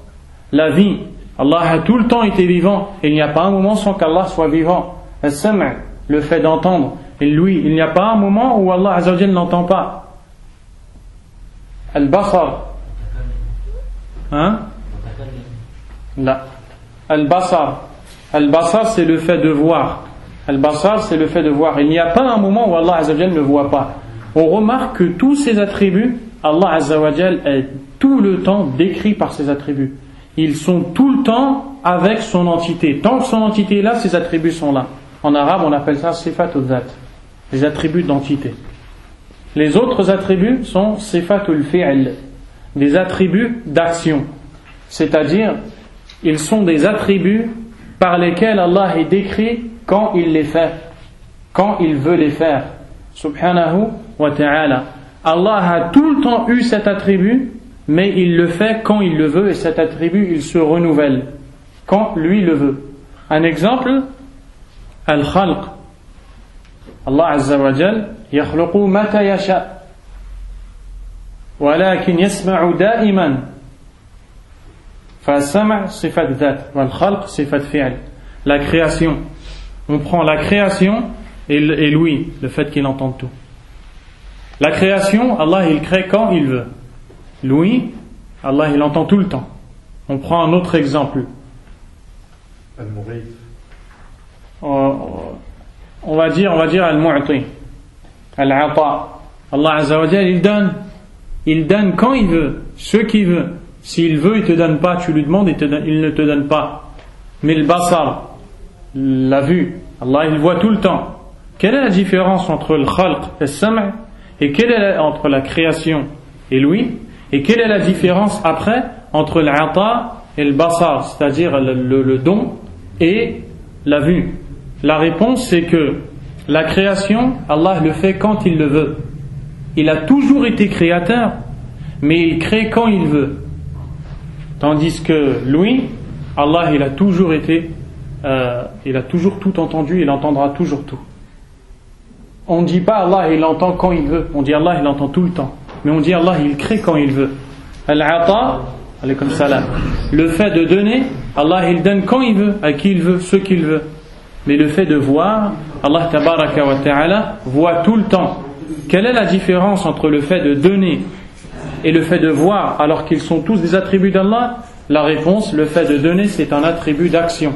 La vie, Allah a tout le temps été vivant. Et il n'y a pas un moment sans qu'Allah soit vivant. Al-Sam', le fait d'entendre. Et lui, il n'y a pas un moment où Allah azza wa jal n'entend pas. Al-Basar. Hein? Là. Al-Basar. Al-Basar, c'est le fait de voir. Al-Basar, c'est le fait de voir. Il n'y a pas un moment où Allah azza wa jal ne voit pas. On remarque que tous ces attributs, Allah azza wa jal est tout le temps décrit par ces attributs. Ils sont tout le temps avec son entité. Tant que son entité est là, ses attributs sont là. En arabe, on appelle ça sifatul dhat, les attributs d'entité. Les autres attributs sont sifatul fi'l, des attributs d'action. C'est-à-dire, ils sont des attributs par lesquels Allah est décrit quand il les fait, quand il veut les faire. Subhanahu wa ta'ala. Allah a tout le temps eu cet attribut, mais il le fait quand il le veut, et cet attribut, il se renouvelle quand lui le veut. Un exemple, al-khalq. Allah azza wa jal yakhluqu mata yasha walakin yasma'u da'iman. Fa-sam' sifat dhat wal-khalq sifat fi'l. La création. On prend la création et l'ouïe, le fait qu'il entende tout. La création, Allah il crée quand il veut. L'ouïe, Allah il entend tout le temps. On prend un autre exemple. On va dire al-mu'ti, al-ata. Allah azza wa jalla il donne quand il veut, ce qu'il veut. S'il veut, il te donne pas, tu lui demandes, il ne te donne pas. Mais le basar, la vue, Allah il voit tout le temps. Quelle est la différence entre le khalq et le sam' et entre la création et l'ouïe, et quelle est la différence après entre l'ata et le basar, c'est-à-dire le don et la vue? La réponse c'est que la création, Allah le fait quand il le veut. Il a toujours été créateur, mais il crée quand il veut. Tandis que l'ouïe, Allah il a toujours été il a toujours tout entendu, il entendra toujours tout. On ne dit pas Allah il entend quand il veut, on dit Allah il entend tout le temps, mais on dit Allah il crée quand il veut. Al-ata, alaykum salam, le fait de donner, Allah il donne quand il veut, à qui il veut, ce qu'il veut. Mais le fait de voir, Allah tabaraka wa ta'ala voit tout le temps. Quelle est la différence entre le fait de donner et le fait de voir, alors qu'ils sont tous des attributs d'Allah? La réponse, le fait de donner c'est un attribut d'action,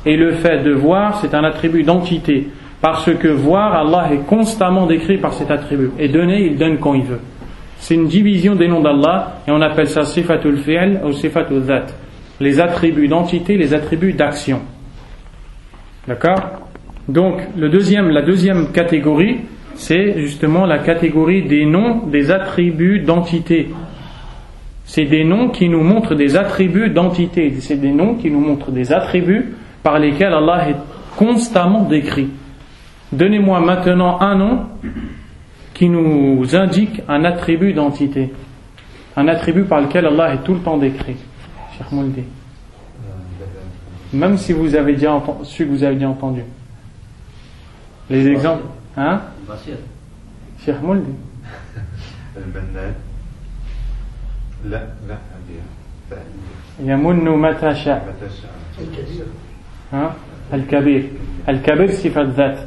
et le fait de voir c'est un attribut d'entité, parce que voir, Allah est constamment décrit par cet attribut, et donner, il donne quand il veut. C'est une division des noms d'Allah, et on appelle ça sifatul fi'l ou sifatul dhat, les attributs d'entité, les attributs d'action. D'accord? Donc la deuxième catégorie, c'est justement la catégorie des noms, des attributs d'entité. C'est des noms qui nous montrent des attributs d'entité. C'est des noms qui nous montrent des attributs par lesquels Allah est constamment décrit. Donnez-moi maintenant un nom qui nous indique un attribut d'entité. Un attribut par lequel Allah est tout le temps décrit. Cheikh Mouldi. Même si vous avez déjà su que vous avez déjà entendu. Les exemples. Hein? Cheikh Mouldi. يمن متى شاء. الكبير. الكبير صفة ذات.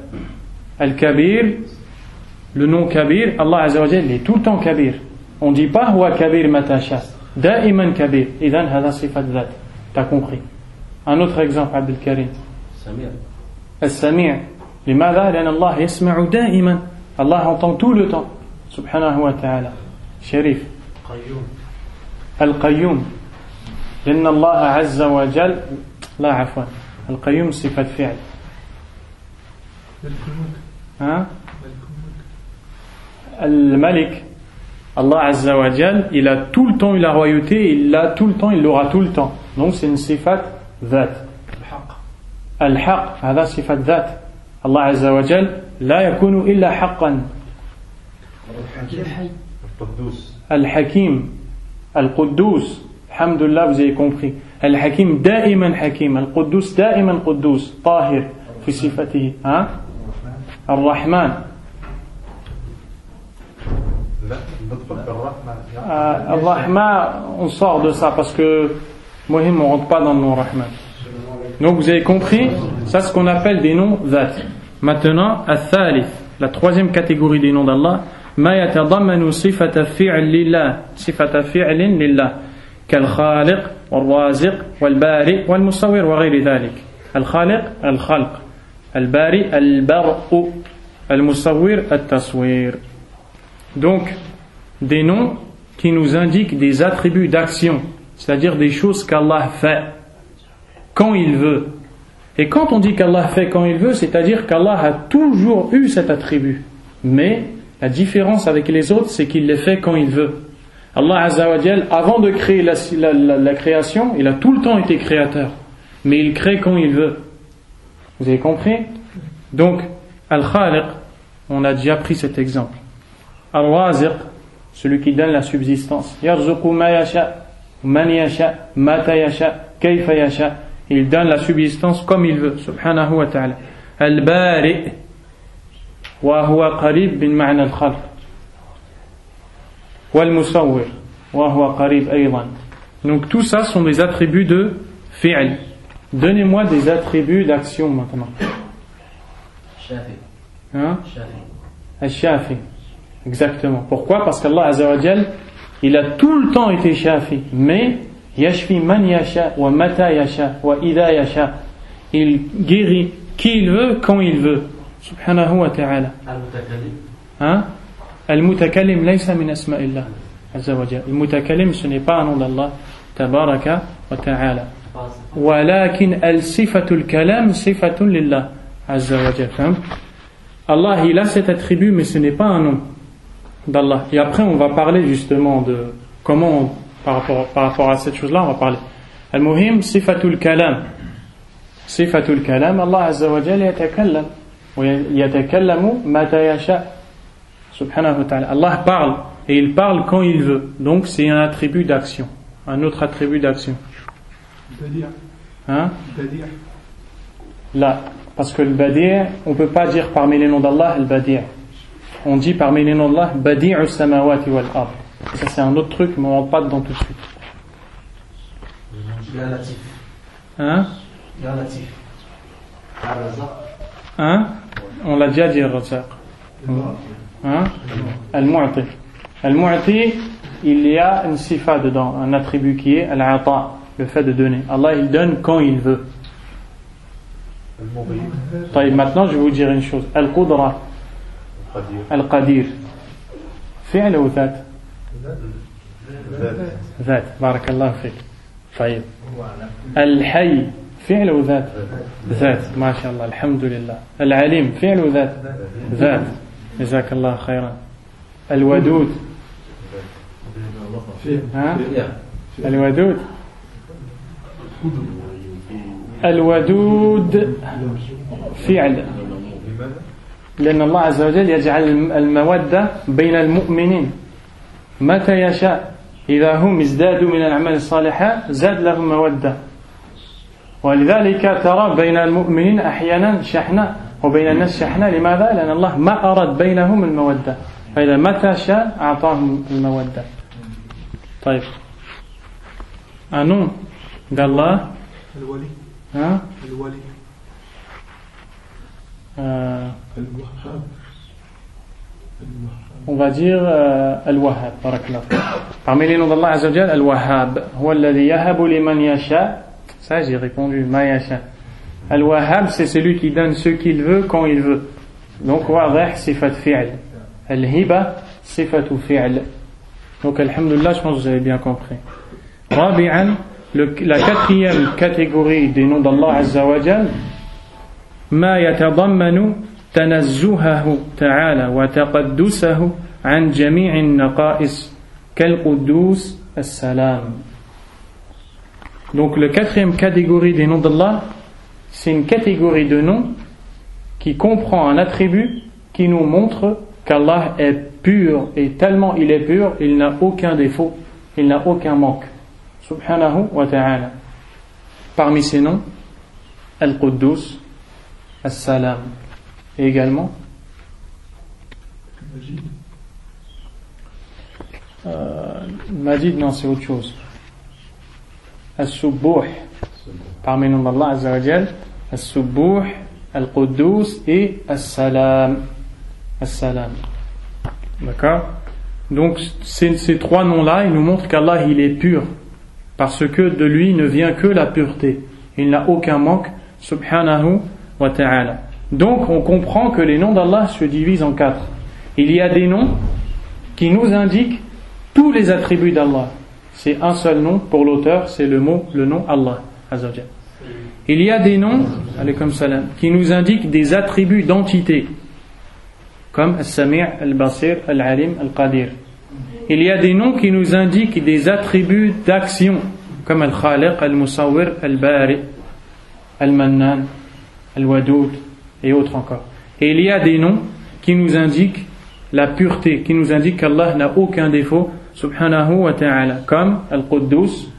الكبير, le nom Kabir, Allah Azza wa Jalla est tout le temps Kabir. On ne dit pas huwa Kabir mata sha. Da'iman Kabir. Idhan hada sifat ذات. T'as compris. Un autre exemple, Abdel Karim. السميع. لماذا؟ لأن الله يسمع دائما. Allah entend tout le temps. سبحانه وتعالى. شريف. القيوم. لأن الله عز وجل لا عفوا القيوم صفة فعل. ها؟ الملك. Allah Azza wa Jal, il a tout le temps eu la royauté, il l'a tout le temps, il l'aura tout le temps. Donc c'est une sifat ذات. الحق هذا صفة ذات. الله عز وجل لا يكون إلا حقا. الحكيم. القدوس. الحمد لله vous avez compris. الحكيم دائما حكيم. القدوس دائما قدوس. طاهر في صفته. ها؟ الرحمن. الرحمن on sort de ça parce que Mohim on rentre pas dans le nom Rahman. Donc vous avez compris, ça c'est ce qu'on appelle des noms ذات. Maintenant, الثالث, la troisième catégorie des noms d'Allah, ما يتضمن صفة فعل لله, صفة فعل لله, كالخالق والرازق والبارئ والمصور وغير ذلك. الخالق الخلق, البارئ البرء, المصور التصوير. Donc, des noms qui nous indiquent des attributs d'action, c'est-à-dire des choses qu'Allah fait quand il veut. Et quand on dit qu'Allah fait quand il veut, c'est-à-dire qu'Allah a toujours eu cet attribut. Mais la différence avec les autres, c'est qu'il les fait quand il veut. Allah Azza wa Jal, avant de créer la création, il a tout le temps été créateur. Mais il crée quand il veut. Vous avez compris? Donc, Al-Khaliq, on a déjà pris cet exemple. Al-Raziq, celui qui donne la subsistance. Yarzuqu ma yasha, man yasha, mata yasha, kayfa yasha. Il donne la subsistance comme il veut. Subhanahu wa ta'ala. Al-Bari, wa huwa qarib bin ma'na al-khalq. Wal-Musawwir, wa huwa qarib aydan. Donc tout ça sont des attributs de fi'l. Donnez-moi des attributs d'action maintenant. Shafi. Hein? Al-Shafi. Exactement. Pourquoi? Parce qu'Allah Azza wa Jal, il a tout le temps été Shafi. Mais, Yashfi man yasha, wa mata yasha, wa idha yasha. Il guérit qui il veut, quand il veut. Subhanahu wa ta'ala. Al-Mutakallim. Hein? Al-Mutakallim laysa min asma'illah. Azza wa Jal. Al-Mutakallim, ce n'est pas un nom d'Allah. Tabaraka wa ta'ala. Walakin al-sifatul kalam sifatun lillah. Azza wa Jal. Allah, il a cet attribut, mais ce n'est pas un nom d'Allah. Et après, on va parler justement de comment, par rapport à cette chose-là, on va parler. Al-Muhim, sifatul kalam. Sifatul kalam, Allah Azza wa Jalla yatakallam. Yatakallamu mata yasha. Subhanahu wa ta'ala. Allah parle, et il parle quand il veut. Donc, c'est un attribut d'action. Un autre attribut d'action. Hein? Là. Parce que le Badi', on ne peut pas dire parmi les noms d'Allah le Badi'. On dit parmi les noms d'Allah Badi'u samawati wal ard. Ça c'est un autre truc, mais on ne rentre pas dedans tout de suite. Hein? Hein? On l'a déjà dit, Razaq. Hein? Al-Mu'ti. Al-Mu'ti, il y a une sifa dedans, un attribut qui est Al-Ata, le fait de donner. Allah il donne quand il veut. Maintenant je vais vous dire une chose. Al-Qudra, Al-Qadir, fi'l ou ذات? ذات. بارك الله فيك. طيب. الحي فعل ou ذات؟ ذات. ما شاء الله الحمد لله. العليم فعل ou ذات؟ ذات. جزاك الله خيرا. الودود. ها؟ الودود. الودود فعل. لأن الله عز وجل يجعل المودة بين المؤمنين متى يشاء. إذا هم ازدادوا من الأعمال الصالحة زاد لهم مودة ولذلك ترى بين المؤمنين أحيانا شحنة وبين الناس شحنة لماذا؟ لأن الله ما أراد بينهم المودة فإذا متى شاء أعطاهم المودة طيب un nom d'Allah الولي hein? الولي on va dire Al-Wahhab parmi les noms d'Allah Azza wa Jal Al-Wahhab huwa alladhi yahabu liman yasha ça j'ai répondu ma yasha Al-Wahhab c'est celui qui donne ce qu'il veut quand il veut donc wadih sifat fi'l Al-Hiba sifatu fi'l donc alhamdulillah je pense que vous avez bien compris Rabi'an la quatrième catégorie des noms d'Allah Azza wa Jal ما يتضمن تنزهه تعالى وتقدسه عن جميع النقائص كالقدوس السلام. Donc la quatrième catégorie des noms d'Allah, c'est une catégorie de noms qui comprend un attribut qui nous montre qu'Allah est pur et tellement il est pur, il n'a aucun défaut, il n'a aucun manque. Subhanahu wa ta'ala. Parmi ces noms, Al-Quddus, As-Salam. Et également Majid, non, c'est autre chose. As-Subbuh. Parmi les noms d'Allah Azza wa Jal, As-Subbuh, Al-Quddus et As-Salam. As-Salam. D'accord? Donc, ces trois noms-là, ils nous montrent qu'Allah, il est pur. Parce que de lui ne vient que la pureté. Il n'a aucun manque. Subhanahu wa ta'ala. Donc on comprend que les noms d'Allah se divisent en quatre. Il y a des noms qui nous indiquent tous les attributs d'Allah. C'est un seul nom pour l'auteur, c'est le nom Allah Azza wa Jal. Il y a des noms alaykum salam, qui nous indiquent des attributs d'entité comme As-Sami', Al-Basir, Al-Alim, Al-Qadir. Il y a des noms qui nous indiquent des attributs d'action comme Al-Khaliq, Al-Musawwir, Al-Bari, Al-Mannan, Al-Wadoud et autres encore. Et il y a des noms qui nous indiquent la pureté, qui nous indiquent qu'Allah n'a aucun défaut, subhanahu wa ta'ala, comme Al-Quddus,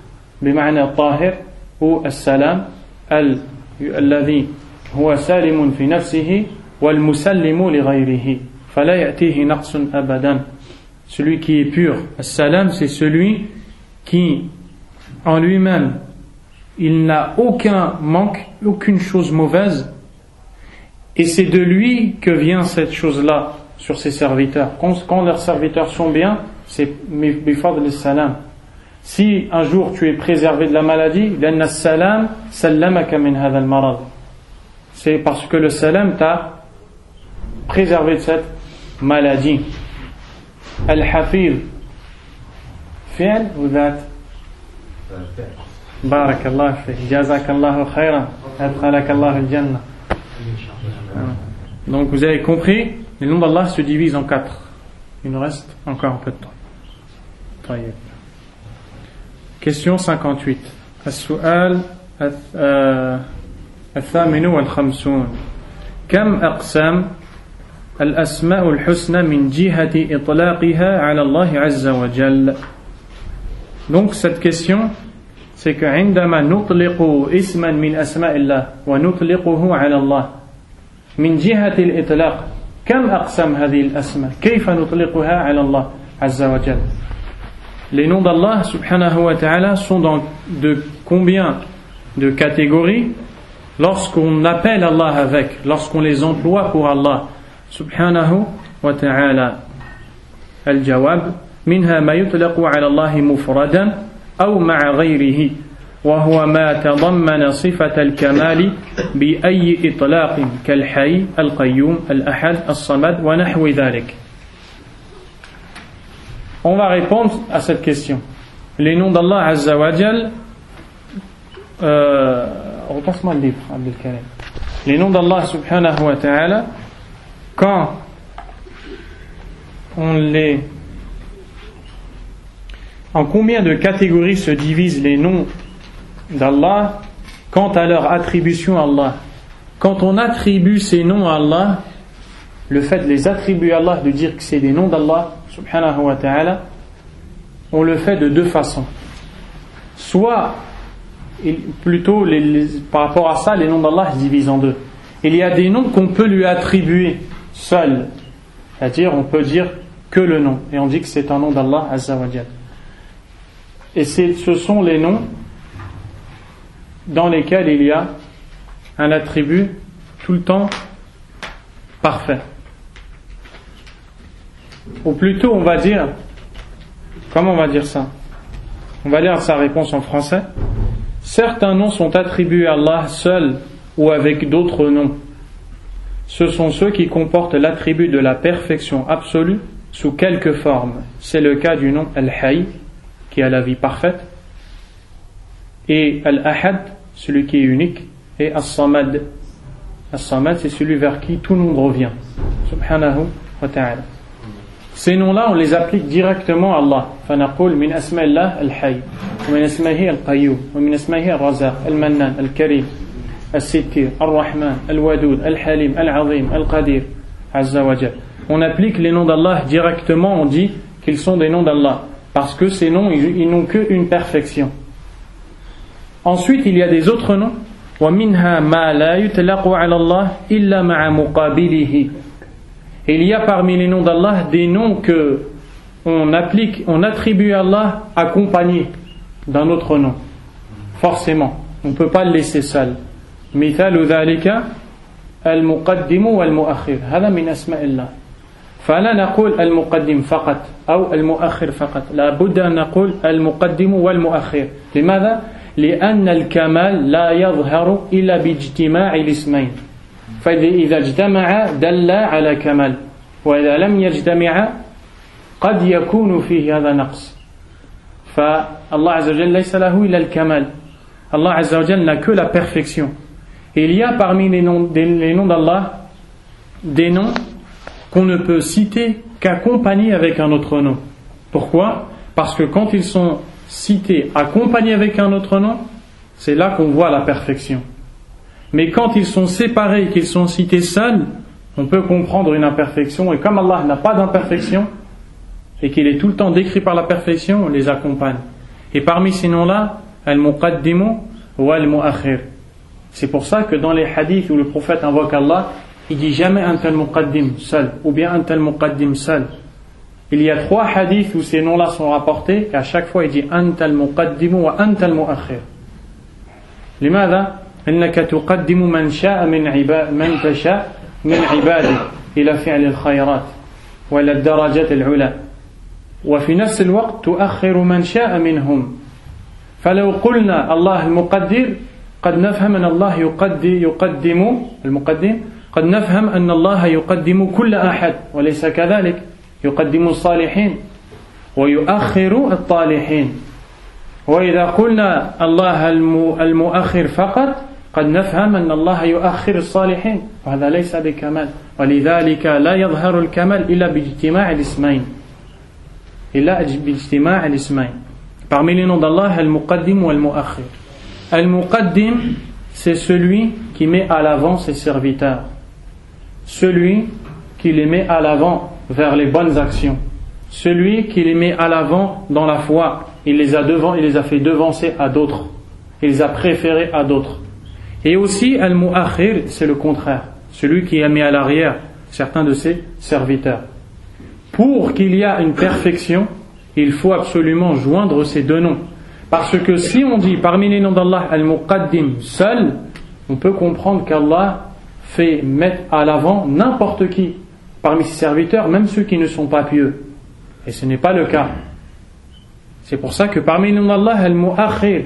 bima'na Al-Tahir, ou Al-Salam, Alladhi huwa salimun fi nafsihi, wal-musallimu li ghayrihi, fala ya'tihi naqsun abadan. Celui qui est pur. Al-Salam, c'est celui qui, en lui-même, il n'a aucun manque, aucune chose mauvaise, et c'est de lui que vient cette chose-là sur ses serviteurs. Quand leurs serviteurs sont bien, c'est bifadl al-salam. Si un jour tu es préservé de la maladie, l'anna salam sallamaka min hadha al-marad. C'est parce que le salam t'a préservé de cette maladie. Al-Hafidh, fi'l ou dhat? Barakallah fi, jazakallahu khayran, adkhalakallahu al-jannah. Donc vous avez compris, les noms d'Allah se divisent en quatre. Il nous reste encore un peu de temps. Question 58. السؤال الثامن والخمسون. كم أقسام الأسماء الحسنى من جهة إطلاقها على الله عز وجل. Donc cette question, c'est que عندما نطلق اسما من أسماء الله ونطلقه على الله من جهة الإطلاق كم أقسام هذه الأسماء كيف نطلقها على الله عز وجل. Les noms d'Allah subhanahu wa ta'ala sont dans de combien de catégories lorsqu'on appelle Allah avec, lorsqu'on les emploie pour Allah subhanahu wa ta'ala. الجواب منها ما يطلق على الله مفردا أو مع غيره وهو ما تضمن صفة الكمال بأي إطلاق كالحي القيوم الأحد الصمد ونحو ذلك. On va répondre à cette question. Les noms d'Allah Azza wa Jal, repasse-moi le livre, Abdel Karim. Les noms d'Allah subhanahu wa ta'ala, quand on les... En combien de catégories se divisent les noms d'Allah quant à leur attribution à Allah? Quand on attribue ces noms à Allah, le fait de les attribuer à Allah, de dire que c'est des noms d'Allah subhanahu wa ta'ala, on le fait de deux façons. Soit, plutôt par rapport à ça, les noms d'Allah se divisent en deux. Il y a des noms qu'on peut lui attribuer seul, c'est-à-dire on peut dire que le nom, et on dit que c'est un nom d'Allah Azza wa Jal. Et ce sont les noms dans lesquels il y a un attribut tout le temps parfait. Ou plutôt on va dire, comment on va dire ça? On va lire sa réponse en français. Certains noms sont attribués à Allah seul ou avec d'autres noms. Ce sont ceux qui comportent l'attribut de la perfection absolue sous quelque forme. C'est le cas du nom Al-Hayy, qui a la vie parfaite, et Al-Ahad, celui qui est unique, et As-Samad. As-Samad, c'est celui vers qui tout le monde revient. Subhanahu wa ta'ala. Ces noms-là, on les applique directement à Allah. فنقول من أسماء الله الحي ومن اسمه القيوم ومن اسمه الرزاق المنان الكريم الستير الرحمن الودود الحليم العظيم القدير عز وجل. On applique les noms d'Allah directement, on dit qu'ils sont des noms d'Allah parce que ces noms, ils n'ont qu'une perfection. Ensuite, il y a des autres noms. ومنها ما لا يطلق على الله إلا مع مقابله. Et il y a parmi les noms d'Allah des noms que on attribue à Allah accompagnés d'un autre nom. Forcément, on ne peut pas le laisser seul. مثال ذلك المقدم والمؤخر هذا من أسماء الله. فلا نقول المقدم فقط أو المؤخر فقط. لا بد أن نقول المقدم والمؤخر. لماذا؟ لأن الكمال لا يظهر إلا باجتماع الاسمين. فإذا اجتمع دل على كمال وإذا لم يجتمع قد يكون فيه هذا نقص. فالله عز وجل ليس له إلا الكمال. Allah عز وجل n'a que la perfection. Et il y a parmi les noms d'Allah des noms qu'on ne peut citer qu'accompagnés avec un autre nom. Pourquoi? Parce que quand ils sont cités accompagnés avec un autre nom, c'est là qu'on voit la perfection. Mais quand ils sont séparés et qu'ils sont cités seuls, on peut comprendre une imperfection. Et comme Allah n'a pas d'imperfection et qu'il est tout le temps décrit par la perfection, on les accompagne. Et parmi ces noms-là, Al-Muqaddimu ou Al-Mu'akhir. C'est pour ça que dans les hadiths où le prophète invoque Allah, il dit jamais un tel Muqaddim seul ou bien un tel Muqaddim seul. Il y a 3 hadiths où ces noms-là sont rapportés et à chaque fois il dit Anta al-Muqaddimu wa Anta al-Mu'akhir. لماذا؟ إنك تقدم من شاء من تشاء من عبادك إلى فعل الخيرات وإلى الدرجات العلى وفي نفس الوقت تؤخر من شاء منهم فلو قلنا الله المقدر قد نفهم أن الله يقدم المقدم قد نفهم أن الله يقدم كل أحد وليس كذلك يقدم الصالحين ويؤخر الطالحين وإذا قلنا الله المؤخر فقط قد نفهم أن الله يؤخر الصالحين وهذا ليس بكمال ولذلك لا يظهر الكمال إلا باجتماع الاسمين Parmi les noms d'Allah, Al-Muqaddim ou Al-Mu'akhir. Al-Muqaddim, c'est celui qui met à l'avant ses serviteurs. Celui qui les met à l'avant vers les bonnes actions. Celui qui les met à l'avant dans la foi. Il les a fait devancer à d'autres. Il les a préférés à d'autres. Et aussi, Al-Mu'akhir, c'est le contraire. Celui qui a mis à l'arrière certains de ses serviteurs. Pour qu'il y ait une perfection, il faut absolument joindre ces deux noms. Parce que si on dit parmi les noms d'Allah Al-Muqaddim seul, on peut comprendre qu'Allah fait mettre à l'avant n'importe qui parmi ses serviteurs, même ceux qui ne sont pas pieux. Et ce n'est pas le cas. C'est pour ça que parmi les noms d'Allah Al-Mu'akhir,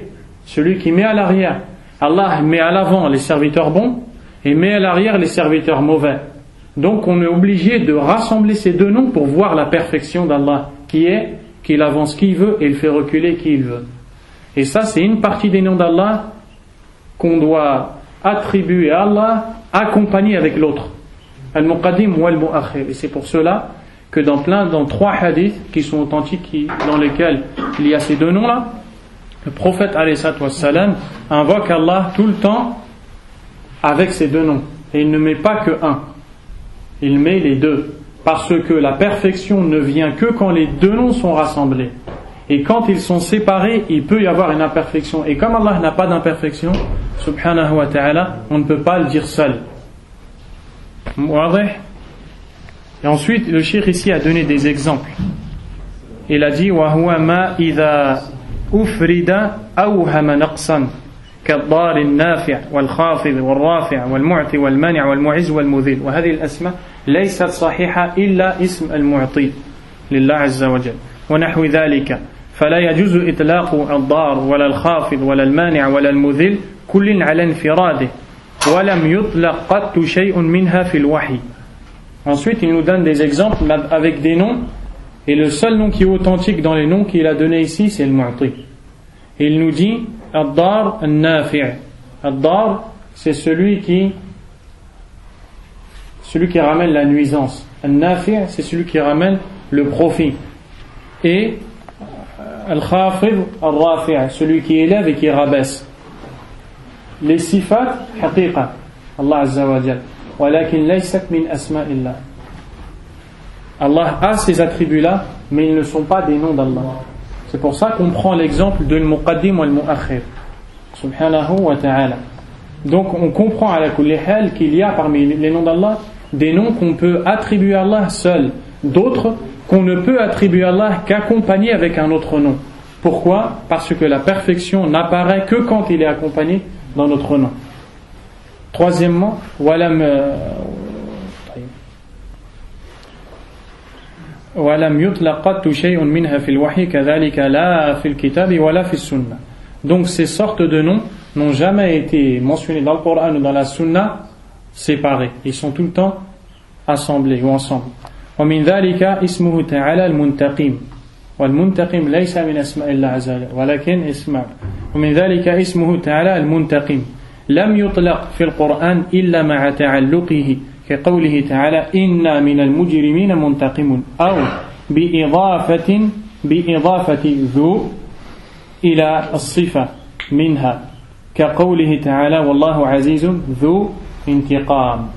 celui qui met à l'arrière, Allah met à l'avant les serviteurs bons et met à l'arrière les serviteurs mauvais. Donc on est obligé de rassembler ces deux noms pour voir la perfection d'Allah, qui est qu'il avance qui il veut et il fait reculer qui il veut. Et ça, c'est une partie des noms d'Allah qu'on doit attribuer à Allah, accompagné avec l'autre. Al-Muqaddim ou Al-Mu'akhir. Et c'est pour cela que dans 3 hadiths qui sont authentiques, dans lesquels il y a ces deux noms-là, le prophète alayhi salam invoque Allah tout le temps avec ces deux noms. Et il ne met pas que un. Il met les deux. Parce que la perfection ne vient que quand les deux noms sont rassemblés. Et quand ils sont séparés, il peut y avoir une imperfection. Et comme Allah n'a pas d'imperfection, subhanahu wa ta'ala, on ne peut pas le dire seul. Et ensuite, le cheikh ici a donné des exemples. Il a dit وَهُوَ مَا إِذَا أُفْرِدَ أَوْهَمَ نَقْصًا كالضار النافع والخافض والرافع والمعطي والمانع والمعز والمذل وهذه الأسماء ليست صحيحة إلا اسم المعطي لله عز وجل ونحو ذلك فلا يجوز إطلاق الضار ولا الخافض ولا المانع ولا المذل كل على انفراده ولم يطلق قط شيء منها في الوحي. Ensuite, il nous donne des exemples avec des noms, et le seul nom qui est authentique dans les noms qu'il a donné ici, c'est le Mu'ti. Et il nous dit Ad-Dar Al-Nafi'. Ad-Dar, c'est celui qui ramène la nuisance. Al-Nafi', c'est celui qui ramène le profit. Et Al-Khafid Al-Rafi', celui qui élève et qui rabaisse. Les sifat, haqiqa, Allah Azza wa Jal. Walakin laysat min asma'illah. Allah a ces attributs-là, mais ils ne sont pas des noms d'Allah. C'est pour ça qu'on prend l'exemple de al-Muqaddim ou al-Mu'akhir. Subhanahu wa ta'ala. Donc on comprend à la kulli hal qu'il y a parmi les noms d'Allah des noms qu'on peut attribuer à Allah seul, d'autres qu'on ne peut attribuer à Allah qu'accompagné avec un autre nom. Pourquoi ? Parce que la perfection n'apparaît que quand il est accompagné dans notre nom. Troisièmement, donc ces sortes de noms n'ont jamais été mentionnés dans le Coran ou dans la Sunna séparés. Ils sont tout le temps assemblés ou ensemble. ومن ذلك اسمه تعالى المنتقم والمنتقم ليس من أسماء الله عز وجل ولكن اسمع ومن ذلك اسمه تعالى المنتقم لم يطلق في القرآن إلا مع تعلقه كقوله تعالى إنا من المجرمين منتقمون أو بإضافة ذو إلى الصفة منها كقوله تعالى والله عزيز ذو انتقام.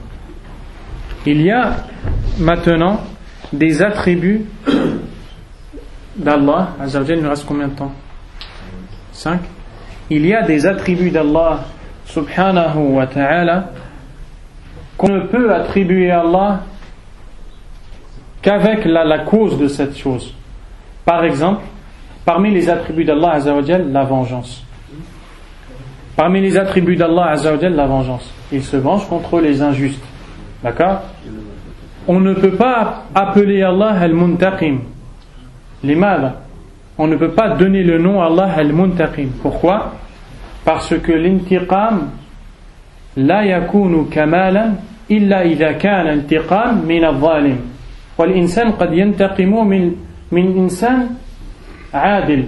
Il y a maintenant des attributs d'Allah Azza wa Jalla. Il nous reste combien de temps? 5. Il y a des attributs d'Allah subhanahu wa ta'ala qu'on ne peut attribuer à Allah qu'avec la cause de cette chose. Par exemple, parmi les attributs d'Allah Azza wa Jalla, la vengeance. Parmi les attributs d'Allah Azza wa Jalla, la vengeance. Il se venge contre les injustes. D'accord? On ne peut pas appeler Allah Al-Muntaqim. Limada? On ne peut pas donner le nom à Allah Al-Muntaqim. Pourquoi? Parce que l'intiqam la yakunu kamalan illa idha kana intiqam min al-zalim. والإنسان قد ينتقم من إنسان عادل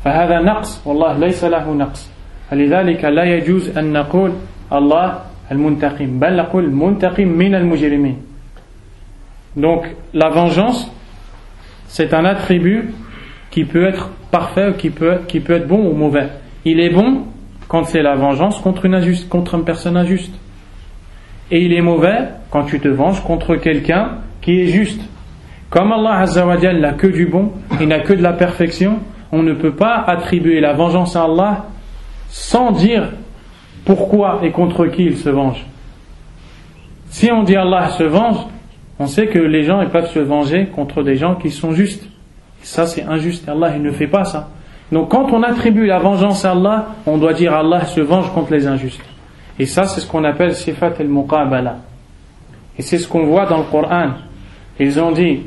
فهذا نقص والله ليس له نقص فلذلك لا يجوز أن نقول الله المنتقم بل نقول منتقم من المجرمين. Donc la vengeance, c'est un attribut qui peut être parfait, qui peut être bon ou mauvais. Il est bon quand c'est la vengeance contre une personne injuste, et il est mauvais quand tu te venges contre quelqu'un qui est juste. Comme Allah Azza wa Jalla n'a que du bon, il n'a que de la perfection, on ne peut pas attribuer la vengeance à Allah sans dire pourquoi et contre qui il se venge. Si on dit Allah se venge, on sait que les gens ils peuvent se venger contre des gens qui sont justes. Et ça c'est injuste, Allah il ne fait pas ça. Donc quand on attribue la vengeance à Allah, on doit dire Allah se venge contre les injustes. Et ça c'est ce qu'on appelle sifat al-muqabala. Et c'est ce qu'on voit dans le Coran. Ils ont dit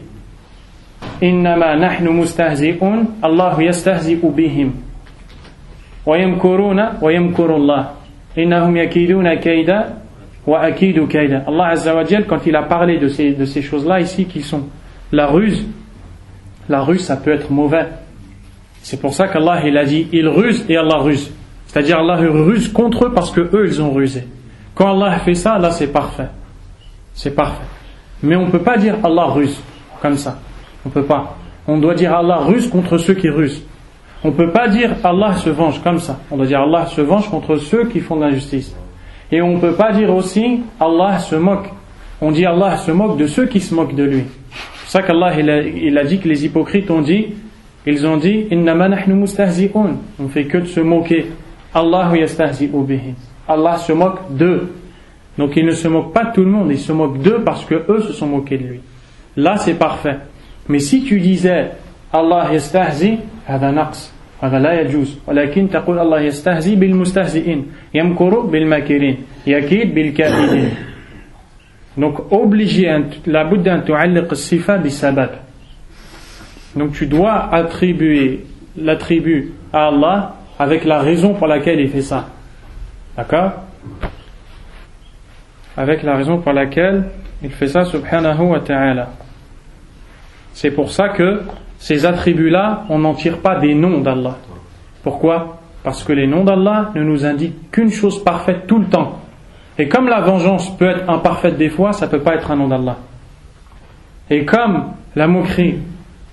Innama nahnu mustahzi'un Allahu yastahzi'u bihim wa yamkuruna wa yamkurullah innahum yakiduna kayda wa akidu kayda. Allah Azza wa Jal, quand il a parlé de ces choses-là ici qui sont la ruse ça peut être mauvais. C'est pour ça qu'Allah il a dit il ruse et Allah ruse. C'est-à-dire Allah ruse contre eux parce que eux ils ont rusé. Quand Allah fait ça, là c'est parfait. C'est parfait. Mais on ne peut pas dire Allah ruse comme ça. On ne peut pas. On doit dire Allah ruse contre ceux qui rusent. On ne peut pas dire Allah se venge comme ça. On doit dire Allah se venge contre ceux qui font de l'injustice. Et on ne peut pas dire aussi Allah se moque. On dit Allah se moque de ceux qui se moquent de lui. C'est ça qu'Allah il a dit que les hypocrites ont dit ils ont dit innama nahnu mustahzi'un, on fait que de se moquer. Allahu yastahzi'u bihi, Allah se moque d'eux. Donc il ne se moque pas de tout le monde, il se moque d'eux parce que eux se sont moqués de lui. Là c'est parfait. Mais si tu disais Allah yastahzi, hada naqs, hada la yajuz. Walakin taqul Allah yastahzi bil mustahzi'in, yamkuru bil makirin, yakid bil kaidin. Donc obligé, la budda an tu'alliq as-sifa bi sabab. Donc tu dois attribuer l'attribut à Allah avec la raison pour laquelle il fait ça. D'accord? Avec la raison pour laquelle il fait ça, subhanahu wa ta'ala. C'est pour ça que ces attributs-là, on n'en tire pas des noms d'Allah. Pourquoi? Parce que les noms d'Allah ne nous indiquent qu'une chose parfaite tout le temps. Et comme la vengeance peut être imparfaite des fois, ça ne peut pas être un nom d'Allah. Et comme la moquerie,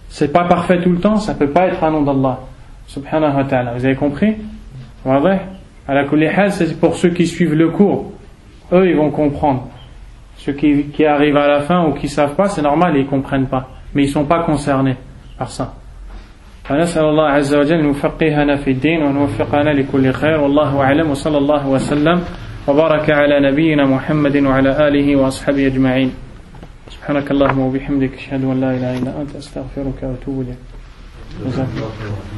c'est pas parfait tout le temps, ça ne peut pas être un nom d'Allah. Subhanahu wa ta'ala. Vous avez compris? Voilà. Ala kulli hal, c'est pour ceux qui suivent le cours. Eux, ils vont comprendre. Ceux qui arrivent à la fin ou qui ne savent pas, c'est normal, ils ne comprennent pas. Mais ils ne sont pas concernés par ça. فنسأل الله عز وجل أن يفقهنا في الدين وأن يوفقنا لكل خير والله أعلم وصلى الله وسلم وبارك على نبينا محمد وعلى آله وأصحابه أجمعين سبحانك اللهم وبحمدك أشهد أن لا إله إلا أنت أستغفرك وأتوب إليك جزاك الله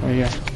خيرا.